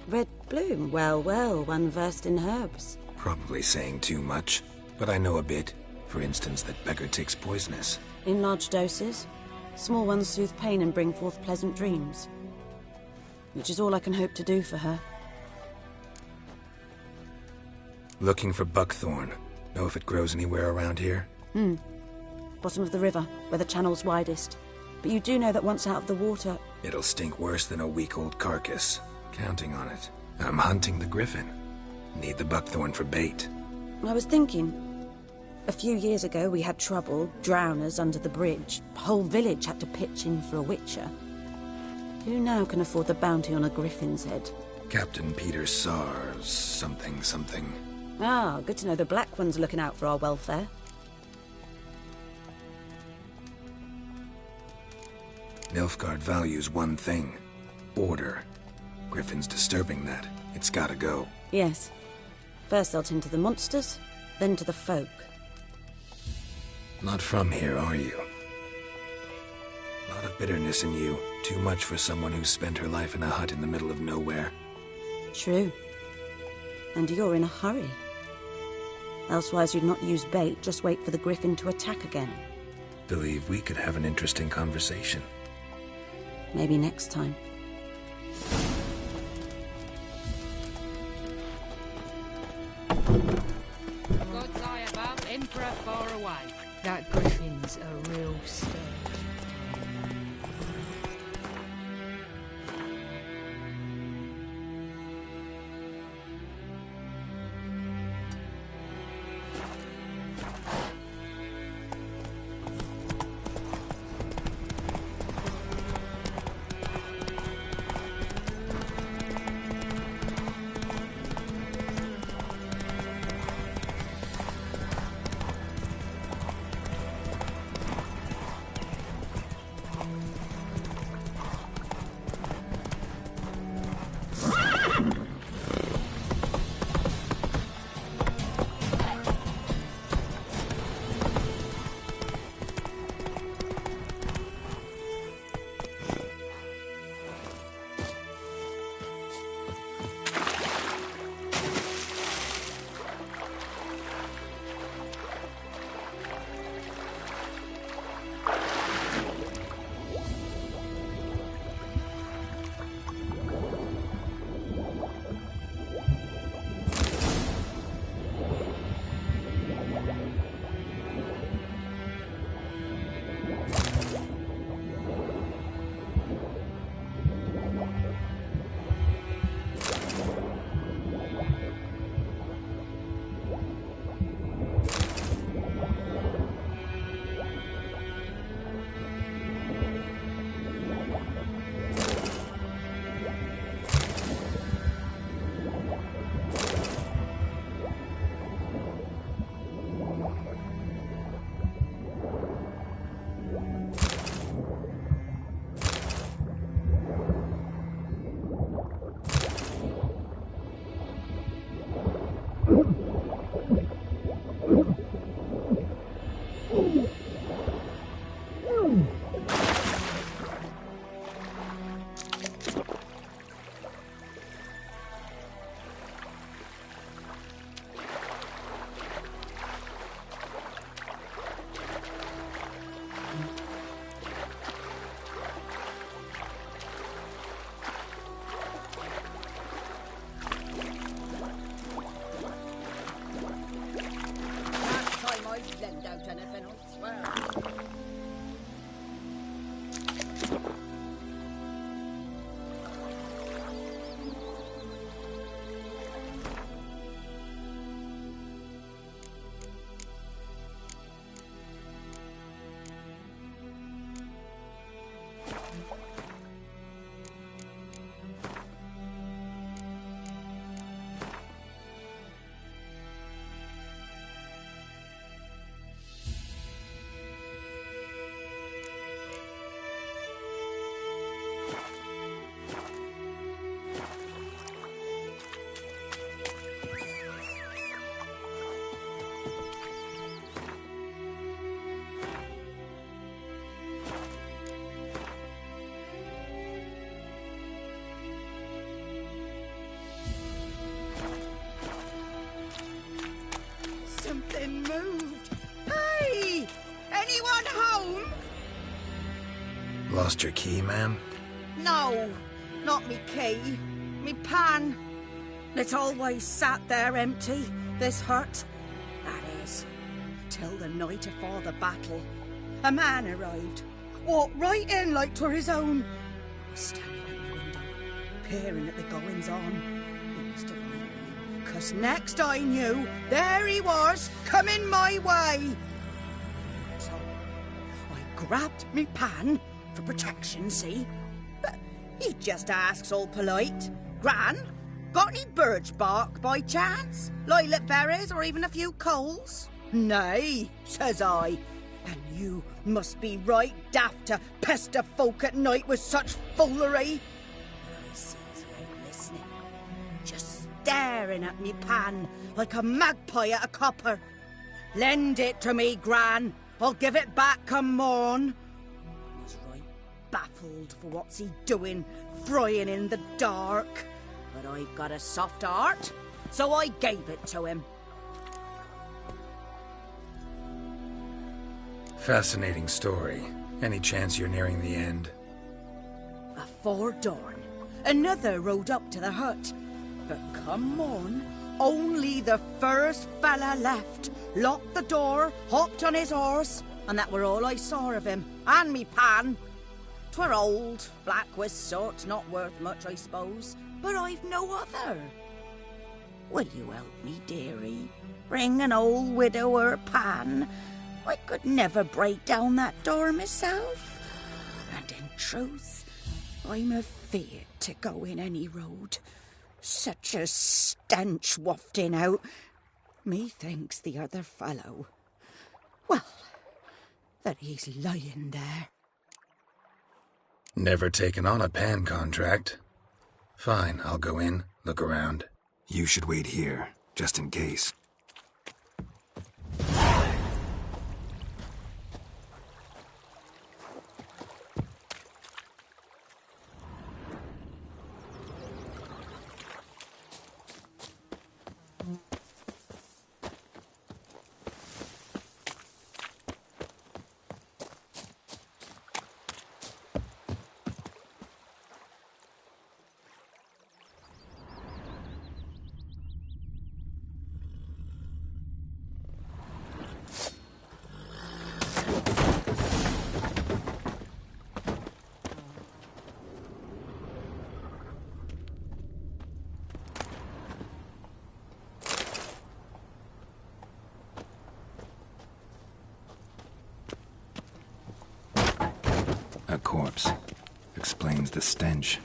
Red bloom. Well, well, one versed in herbs. Probably saying too much, but I know a bit. For instance, that beggar tick's poisonous. In large doses. Small ones soothe pain and bring forth pleasant dreams. Which is all I can hope to do for her. Looking for buckthorn. Know if it grows anywhere around here? Bottom of the river, where the channel's widest. But you do know that once out of the water... It'll stink worse than a week-old carcass. Counting on it. I'm hunting the griffin. Need the buckthorn for bait. I was thinking... A few years ago we had trouble, drowners under the bridge. Whole village had to pitch in for a witcher. Who now can afford the bounty on a griffin's head? Captain Peter Sars, something. Ah, good to know the Black One's looking out for our welfare. Nilfgaard values one thing. Order. Griffin's disturbing that. It's gotta go. Yes. First they'll tend to the monsters, then to the folk. Not from here, are you? A lot of bitterness in you. Too much for someone who's spent her life in a hut in the middle of nowhere. True. And you're in a hurry. Elsewise you'd not use bait, just wait for the griffin to attack again. Believe we could have an interesting conversation. Maybe next time. God's eye above, Emperor far away. That griffin's a real stir. Lend out anything, I swear. Something moved. Hey! Anyone home? Lost your key, ma'am? No, not me key. Me pan. It always sat there empty, this hut. That is, till the night afore the battle. A man arrived. Walked right in like 'twere his own. I was standing at the window, peering at the goings-on. He must have known me, 'cause next I knew, there he was, coming my way. So, I grabbed me pan, for protection, see? But he just asks all polite, Gran, got any birch bark by chance? Lilac berries or even a few coals? Nay, says I. And you must be right daft to pester folk at night with such foolery. But I sees he ain't listening, just staring at me pan like a magpie at a copper. Lend it to me, Gran. I'll give it back come morn. I was right baffled for what's he doing, frying in the dark. But I've got a soft heart, so I gave it to him. Fascinating story. Any chance you're nearing the end? Afore dawn, another rode up to the hut. But come morn, only the first fella left, locked the door, hopped on his horse, and that were all I saw of him, and me pan. 'Twere old, black with soot, not worth much, I suppose, but I've no other. Will you help me, dearie? Bring an old widower pan? I could never break down that door myself. And in truth, I'm afeard to go in any road. Such a stench wafting out. Methinks the other fellow, well, that he's lying there. Never taken on a pan contract. Fine, I'll go in, look around. You should wait here, just in case. A corpse. Explains the stench.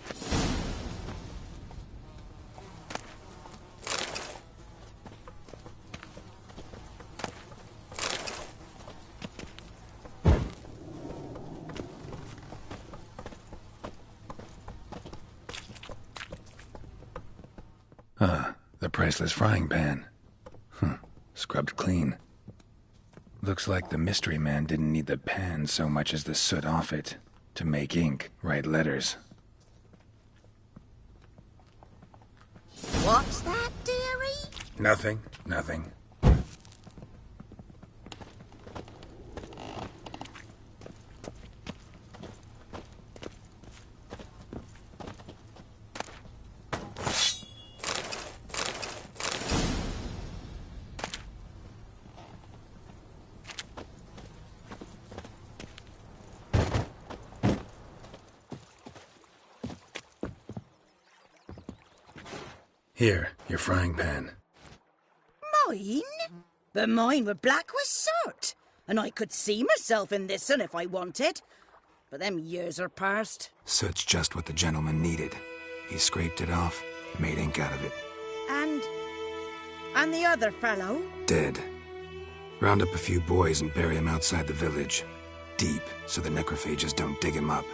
Ah, the priceless frying pan. Scrubbed clean. Looks like the mystery man didn't need the pan so much as the soot off it to make ink, write letters. What's that, dearie? Nothing. Here, your frying pan. Mine? But mine were black with soot, and I could see myself in this one if I wanted. But them years are past. Soot's just what the gentleman needed. He scraped it off, made ink out of it. And the other fellow? Dead. Round up a few boys and bury him outside the village. Deep, so the necrophages don't dig him up.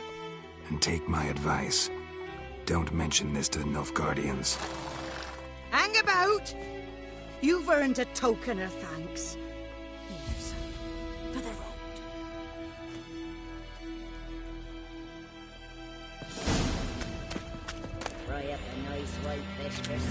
And take my advice. Don't mention this to the Nilfgaardians. Hang about! You've earned a token of thanks. Here's for the road. Fry up a nice white mistress.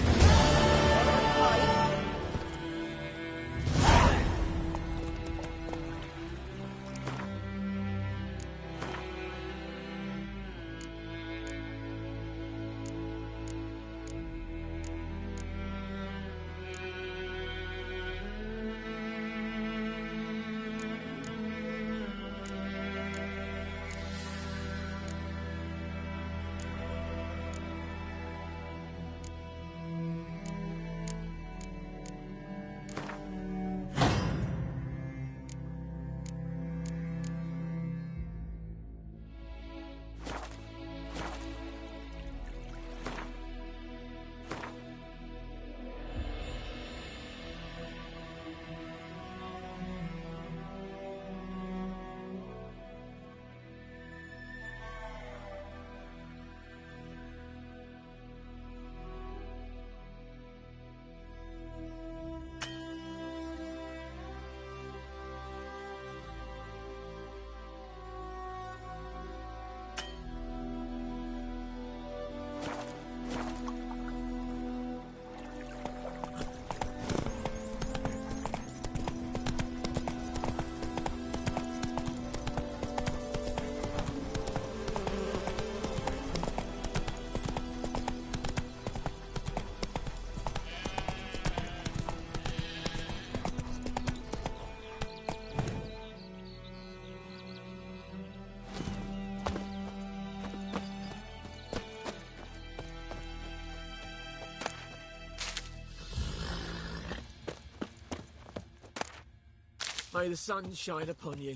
May the sun shine upon you.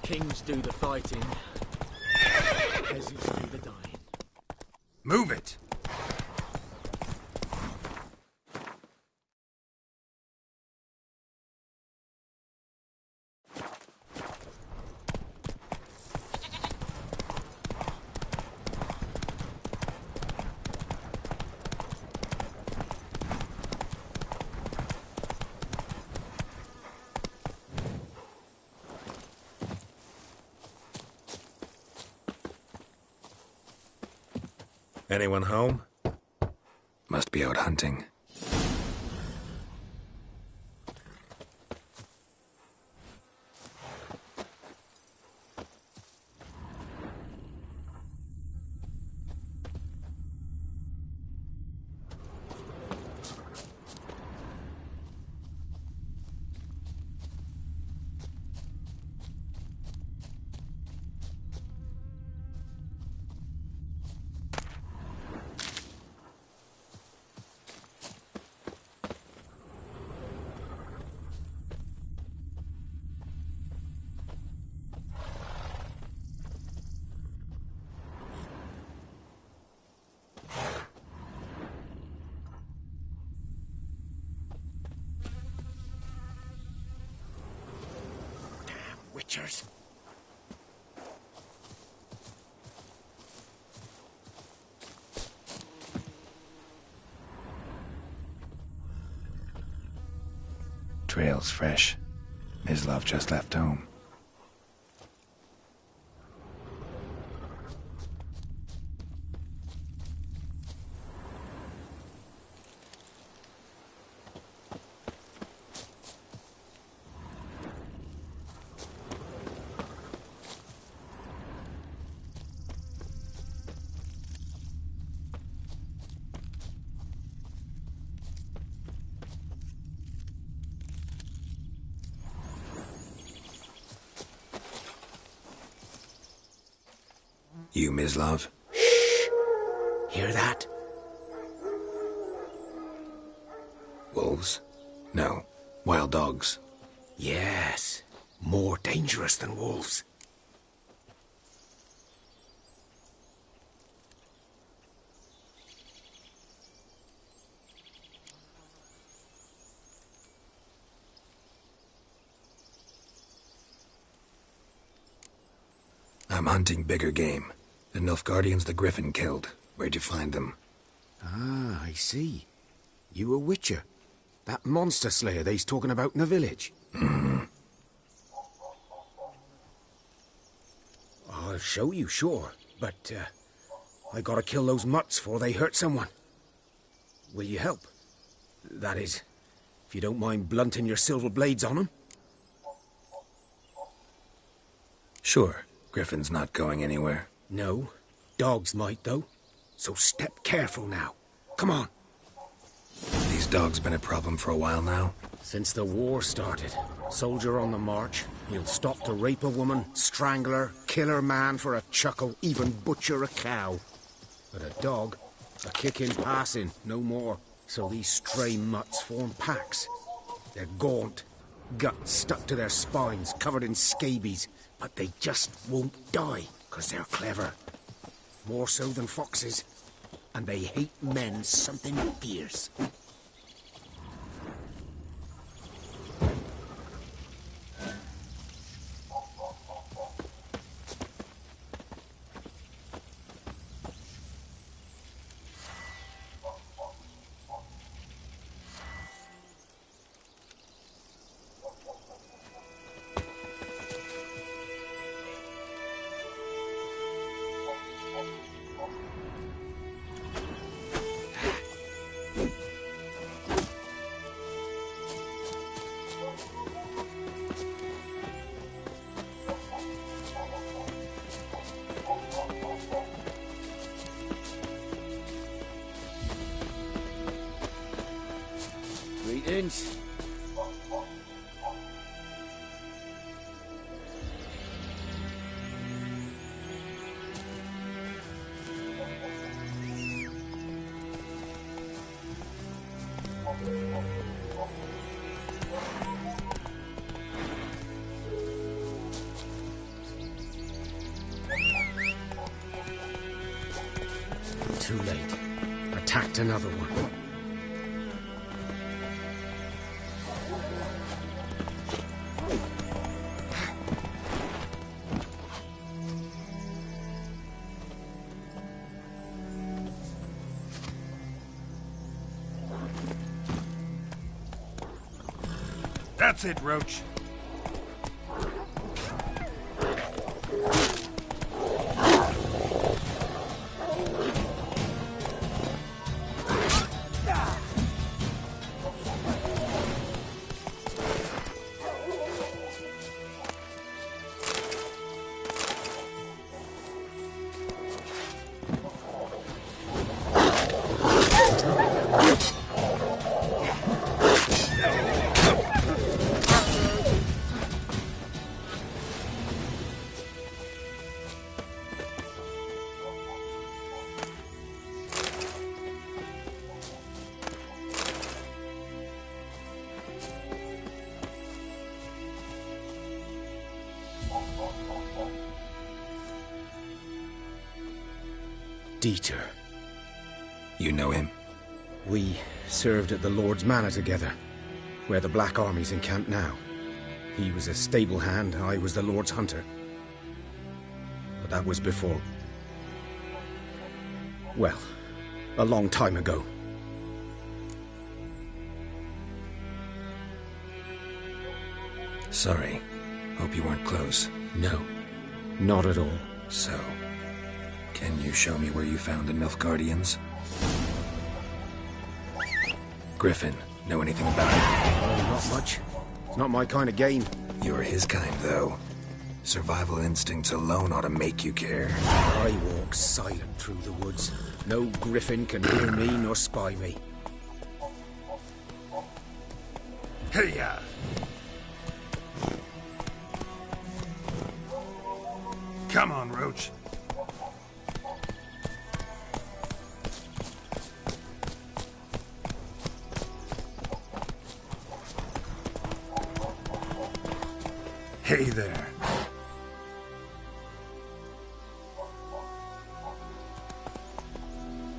Kings do the fighting. Peasants do the dying. Move it! Anyone home? Must be out hunting. witchers. Trail's fresh. Mislav just left home. You, Mislav? Shh! Hear that? Wolves? No. Wild dogs. Yes. More dangerous than wolves. I'm hunting bigger game. The Nilfgaardians the Griffin killed. Where'd you find them? Ah, I see. You a witcher. That monster slayer they's talking about in the village. I'll show you, sure. But, I gotta kill those mutts before they hurt someone. Will you help? That is, if you don't mind blunting your silver blades on them. Sure. Griffin's not going anywhere. No. Dogs might, though. So step careful now. Come on. These dogs been a problem for a while now? Since the war started. Soldier on the march. He'll stop to rape a woman, strangle her, kill her man for a chuckle, even butcher a cow. But a dog, a kick in passing, no more. So these stray mutts form packs. They're gaunt, guts stuck to their spines, covered in scabies. But they just won't die, 'cause they're clever. More so than foxes. And they hate men something fierce. Greetings. Too late. Attacked another one. That's it, Roach. Dieter. You know him? We served at the Lord's Manor together, where the Black Army's encamped now. He was a stable hand, I was the Lord's hunter. But that was before... well, a long time ago. Sorry. Hope you weren't close. No, not at all. So, can you show me where you found the Nilfgaardians? Griffin, know anything about it? Oh, not much. It's not my kind of game. You're his kind, though. Survival instincts alone ought to make you care. I walk silent through the woods. No griffin can hear me nor spy me. Hey-ya! Come on, Roach. Hey there.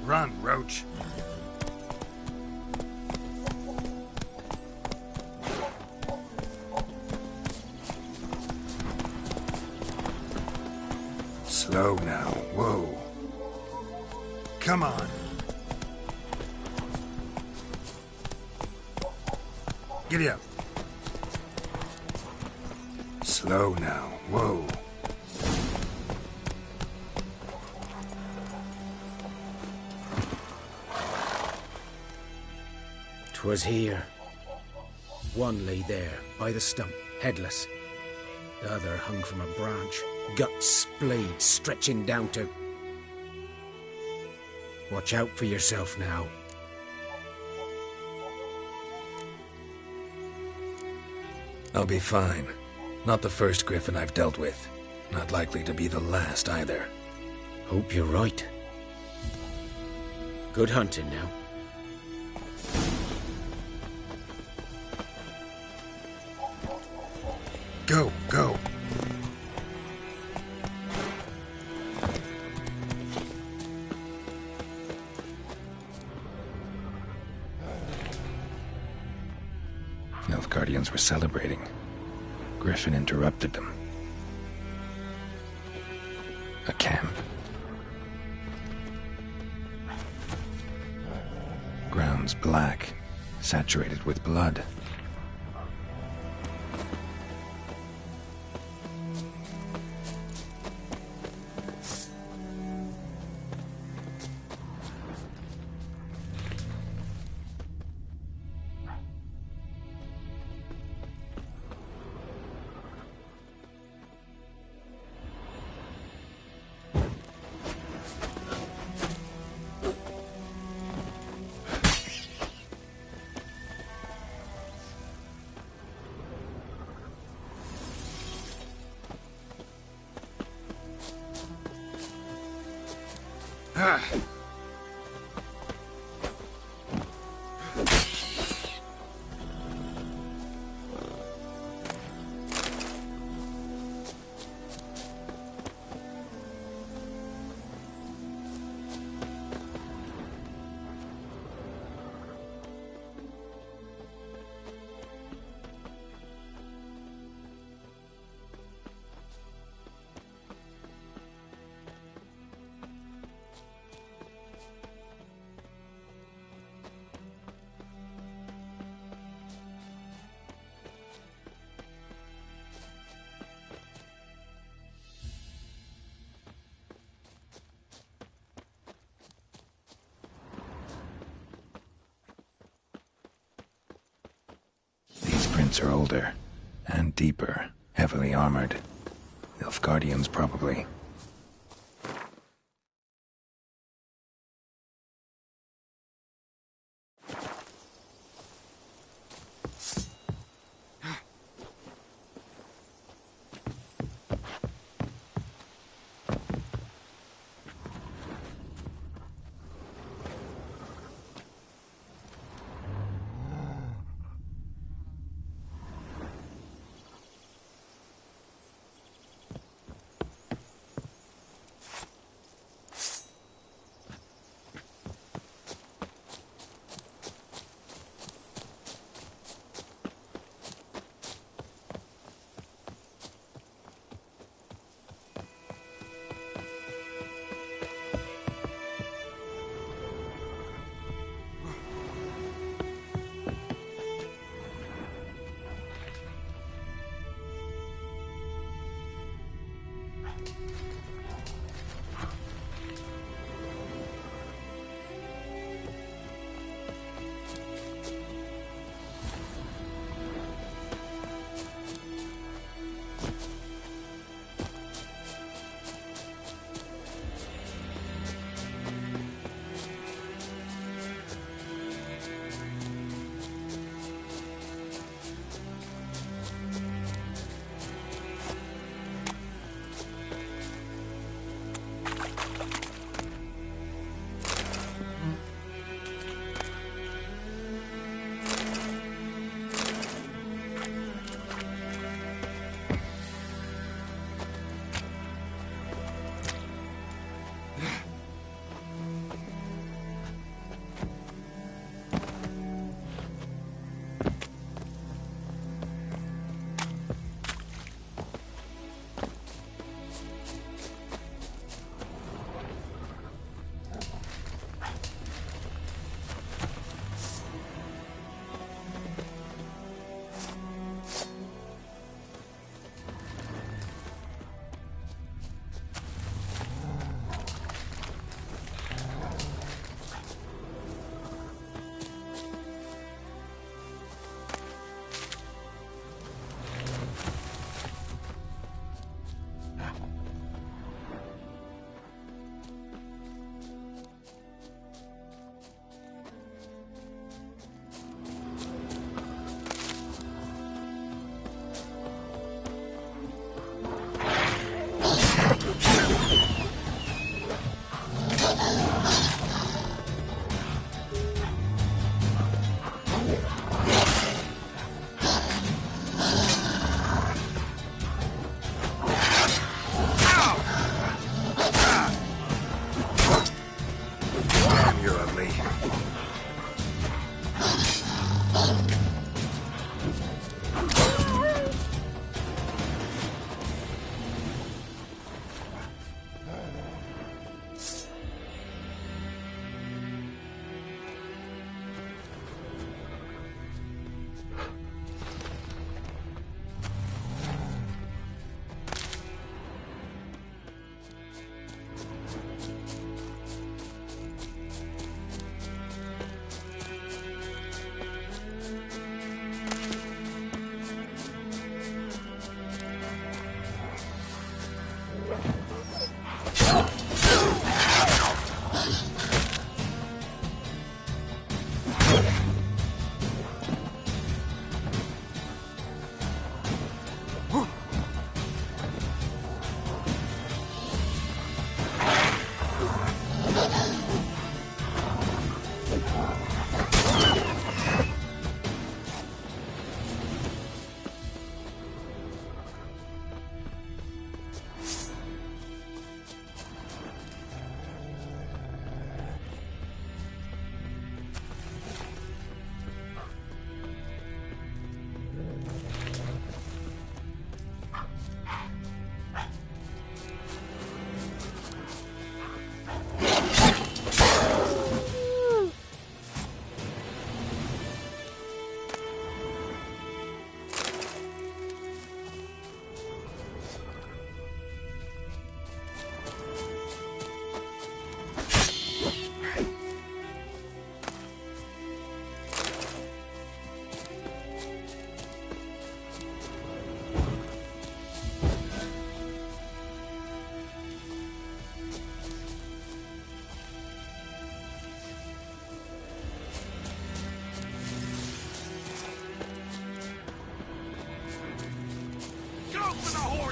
Run, Roach. Slow now. Whoa. Come on. Giddy up. Slow now. Whoa. 'Twas here. One lay there, by the stump, headless. The other hung from a branch, guts splayed, stretching down to... Watch out for yourself now. I'll be fine. Not the first griffin I've dealt with. Not likely to be the last either. Hope you're right. Good hunting now. Go, go. Nilfgaardians were celebrating. Griffin interrupted them. A camp. Grounds black, saturated with blood. Prints are older, and deeper, heavily armored. Nilfgaardians, probably.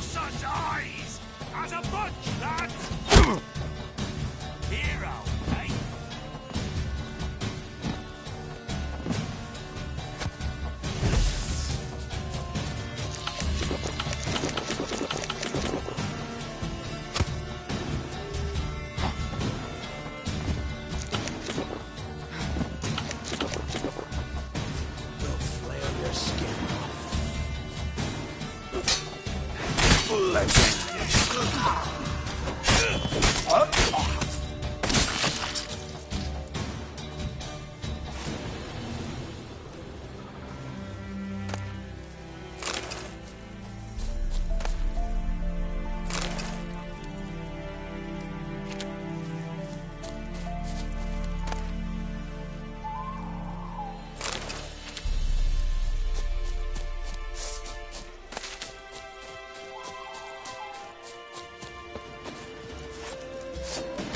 such eyes as a bunch, lads! Hero, eh? We'll flare your skin off. Let's end this.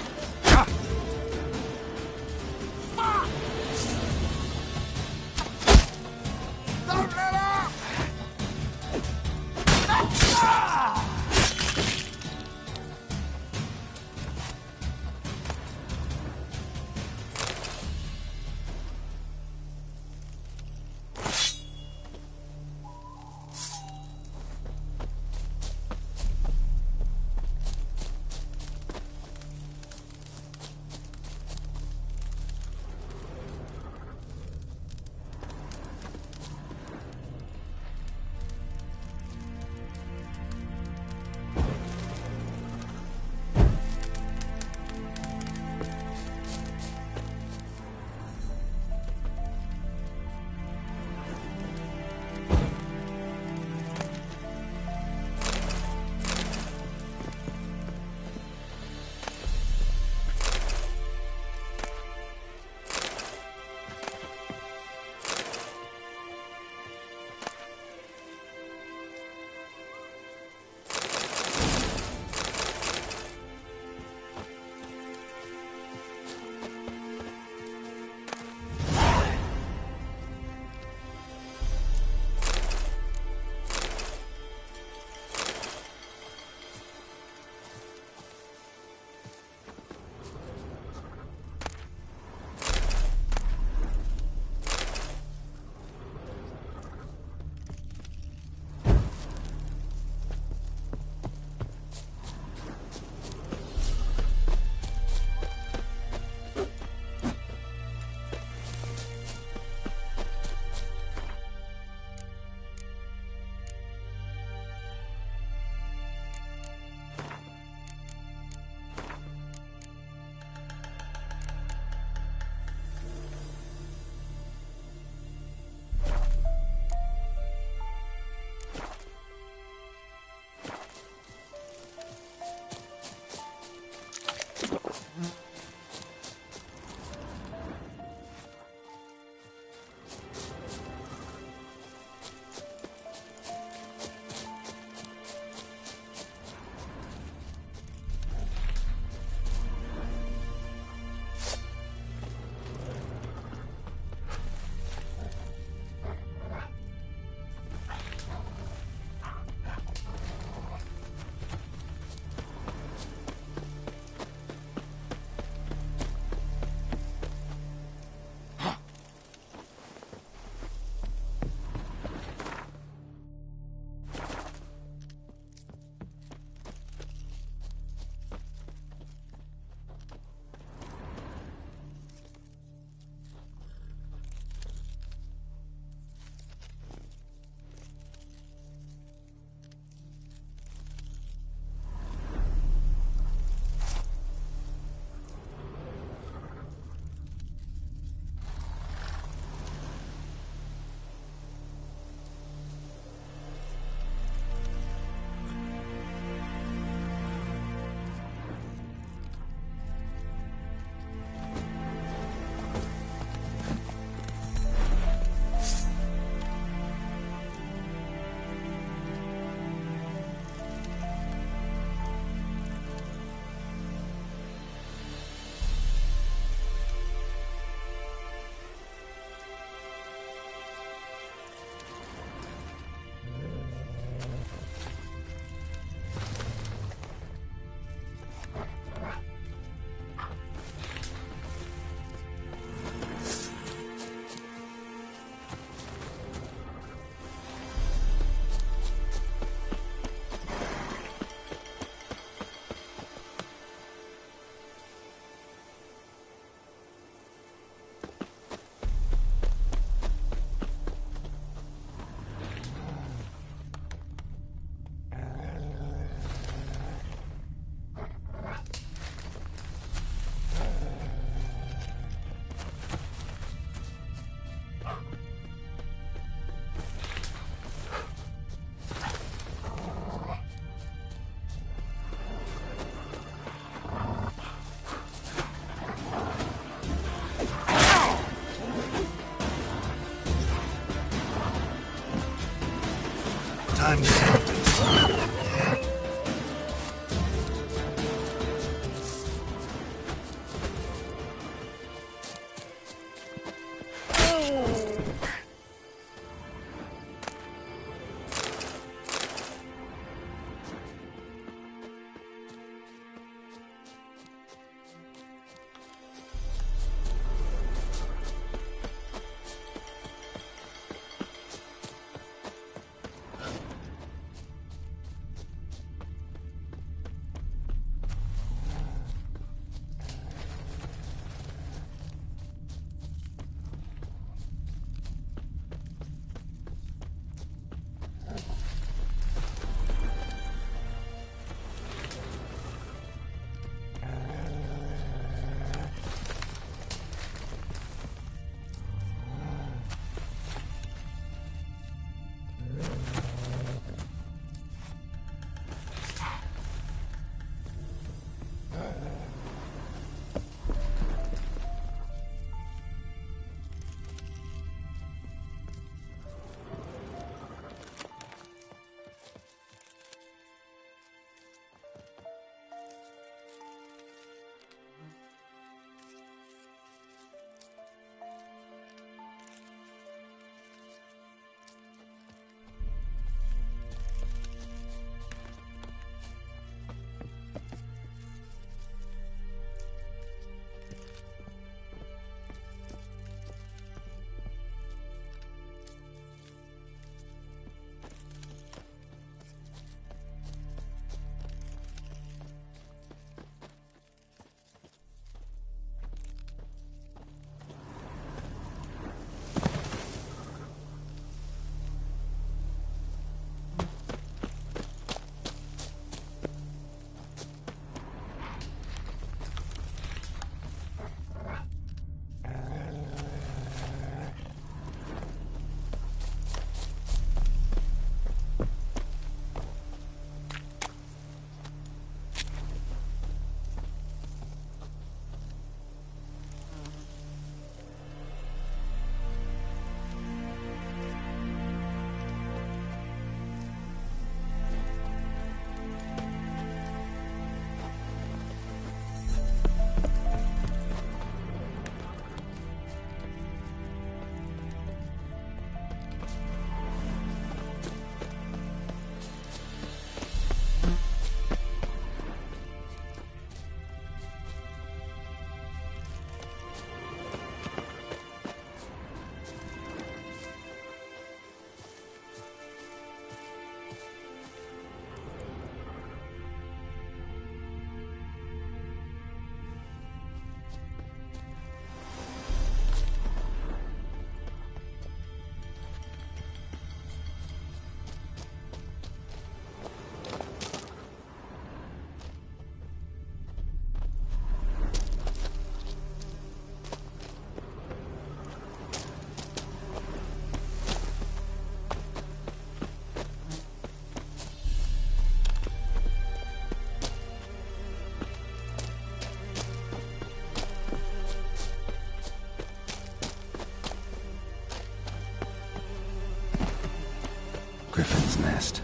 nest.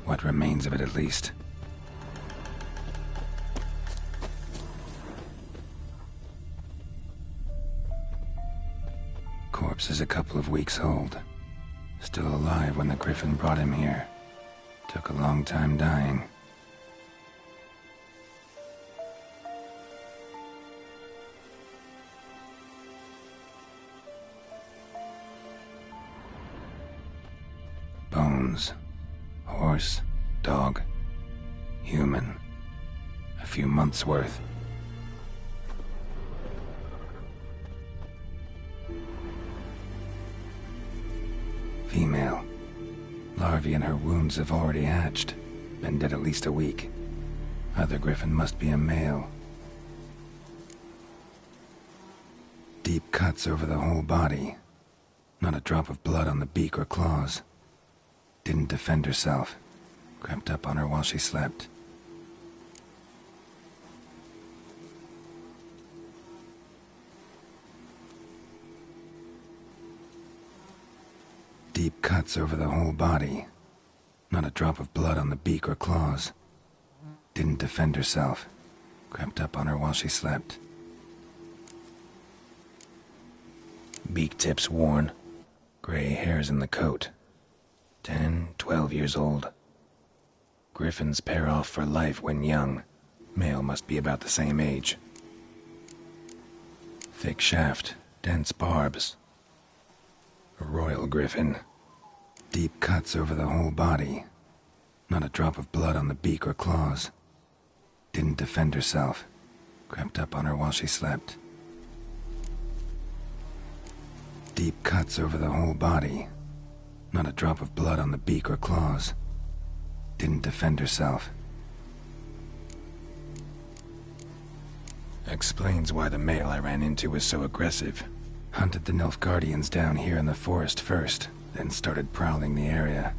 What remains of it, at least. Corpse is a couple of weeks old. Still alive when the griffin brought him here. Took a long time dying. Bones. Horse, dog, human. A few months' worth. Female. Larvae in her wounds have already hatched. Been dead at least a week. Other griffin must be a male. Deep cuts over the whole body. Not a drop of blood on the beak or claws. Didn't defend herself. Crept up on her while she slept. Deep cuts over the whole body. Not a drop of blood on the beak or claws. Didn't defend herself. Crept up on her while she slept. Beak tips worn. Gray hairs in the coat. 10, 12 years old. Griffins pair off for life when young. Male must be about the same age. Thick shaft, dense barbs. A royal griffin. Deep cuts over the whole body. Not a drop of blood on the beak or claws. Didn't defend herself. Crept up on her while she slept. Deep cuts over the whole body. Not a drop of blood on the beak or claws. Didn't defend herself. Explains why the male I ran into was so aggressive. Hunted the Nilfgaardians down here in the forest first, then started prowling the area.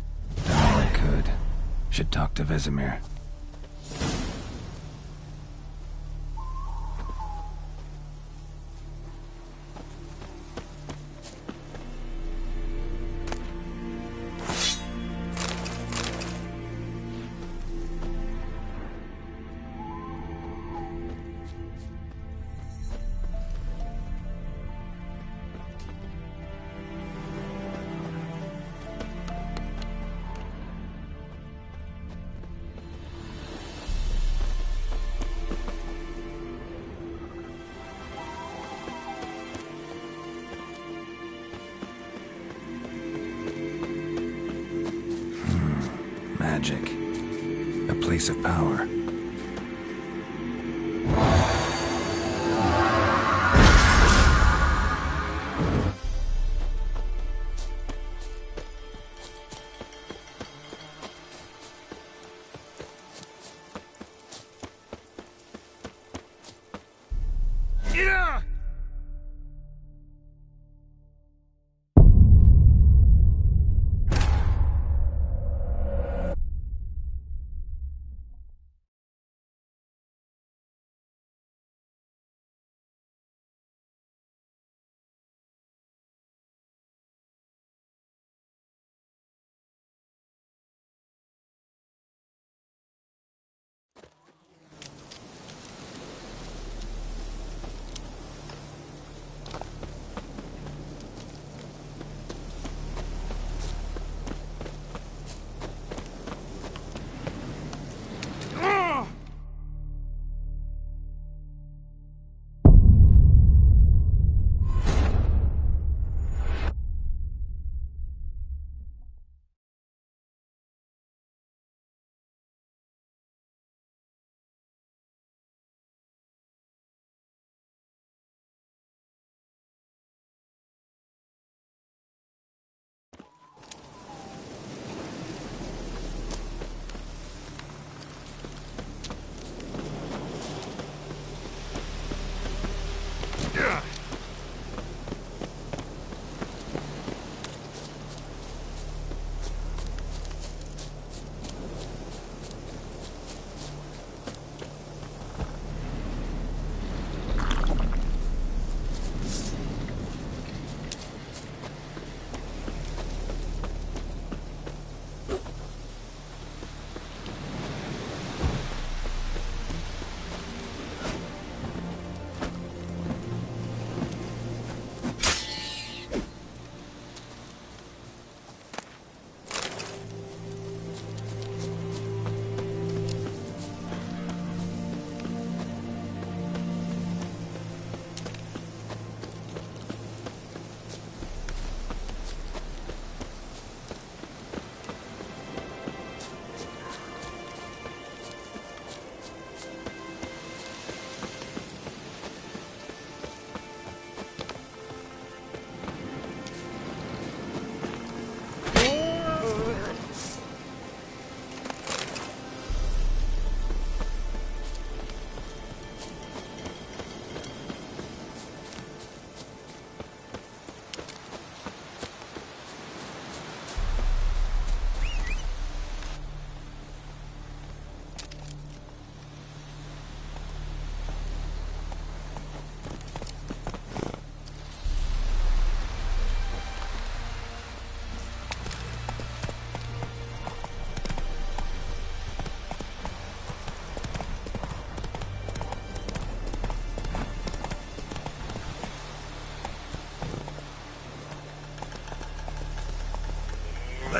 Done all I could. Should talk to Vesemir. Magic. A place of power.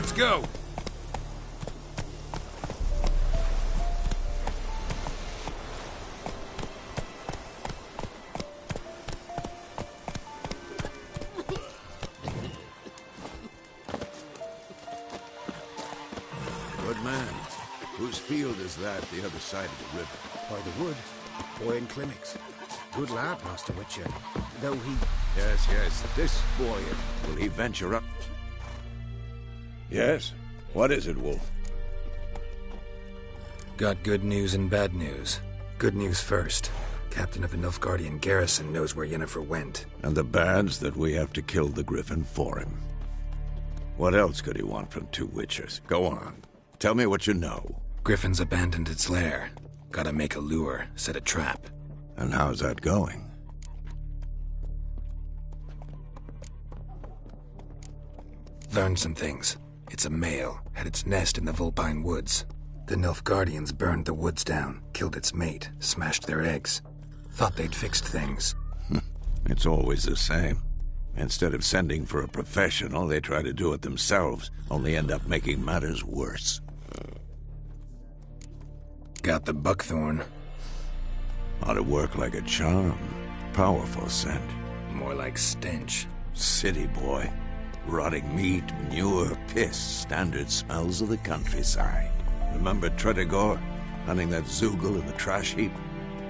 Let's go! Good man. Whose field is that the other side of the river? By the wood. Boy in clinics. Good lad, Master Witcher. Though he... Yes, this boy. Will he venture up? Yes? What is it, Wolf? Got good news and bad news. Good news first. Captain of the Nilfgaardian garrison knows where Yennefer went. And the bad's that we have to kill the Griffin for him. What else could he want from two Witchers? Go on. Tell me what you know. Griffin's abandoned its lair. Gotta make a lure, set a trap. And how's that going? Learned some things. It's a male, had its nest in the Vulpine Woods. The Nilfgaardians burned the woods down, killed its mate, smashed their eggs. Thought they'd fixed things. It's always the same. Instead of sending for a professional, they try to do it themselves, only end up making matters worse. Got the buckthorn. Ought to work like a charm. Powerful scent. More like stench. City boy. Rotting meat, manure, piss, standard smells of the countryside. Remember Tretogor? Hunting that Zoogle in the trash heap?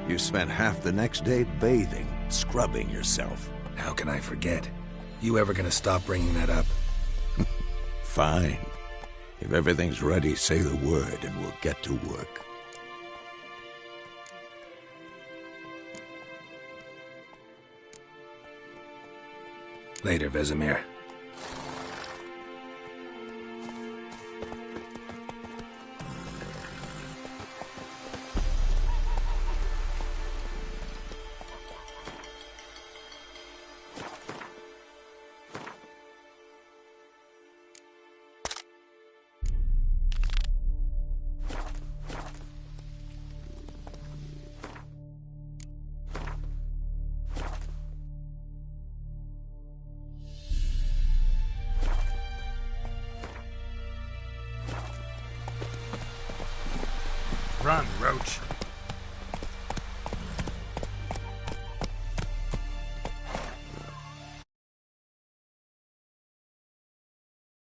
You spent half the next day bathing, scrubbing yourself. How can I forget? You ever gonna stop bringing that up? Fine. If everything's ready, say the word and we'll get to work. Later, Vesemir. Run, Roach.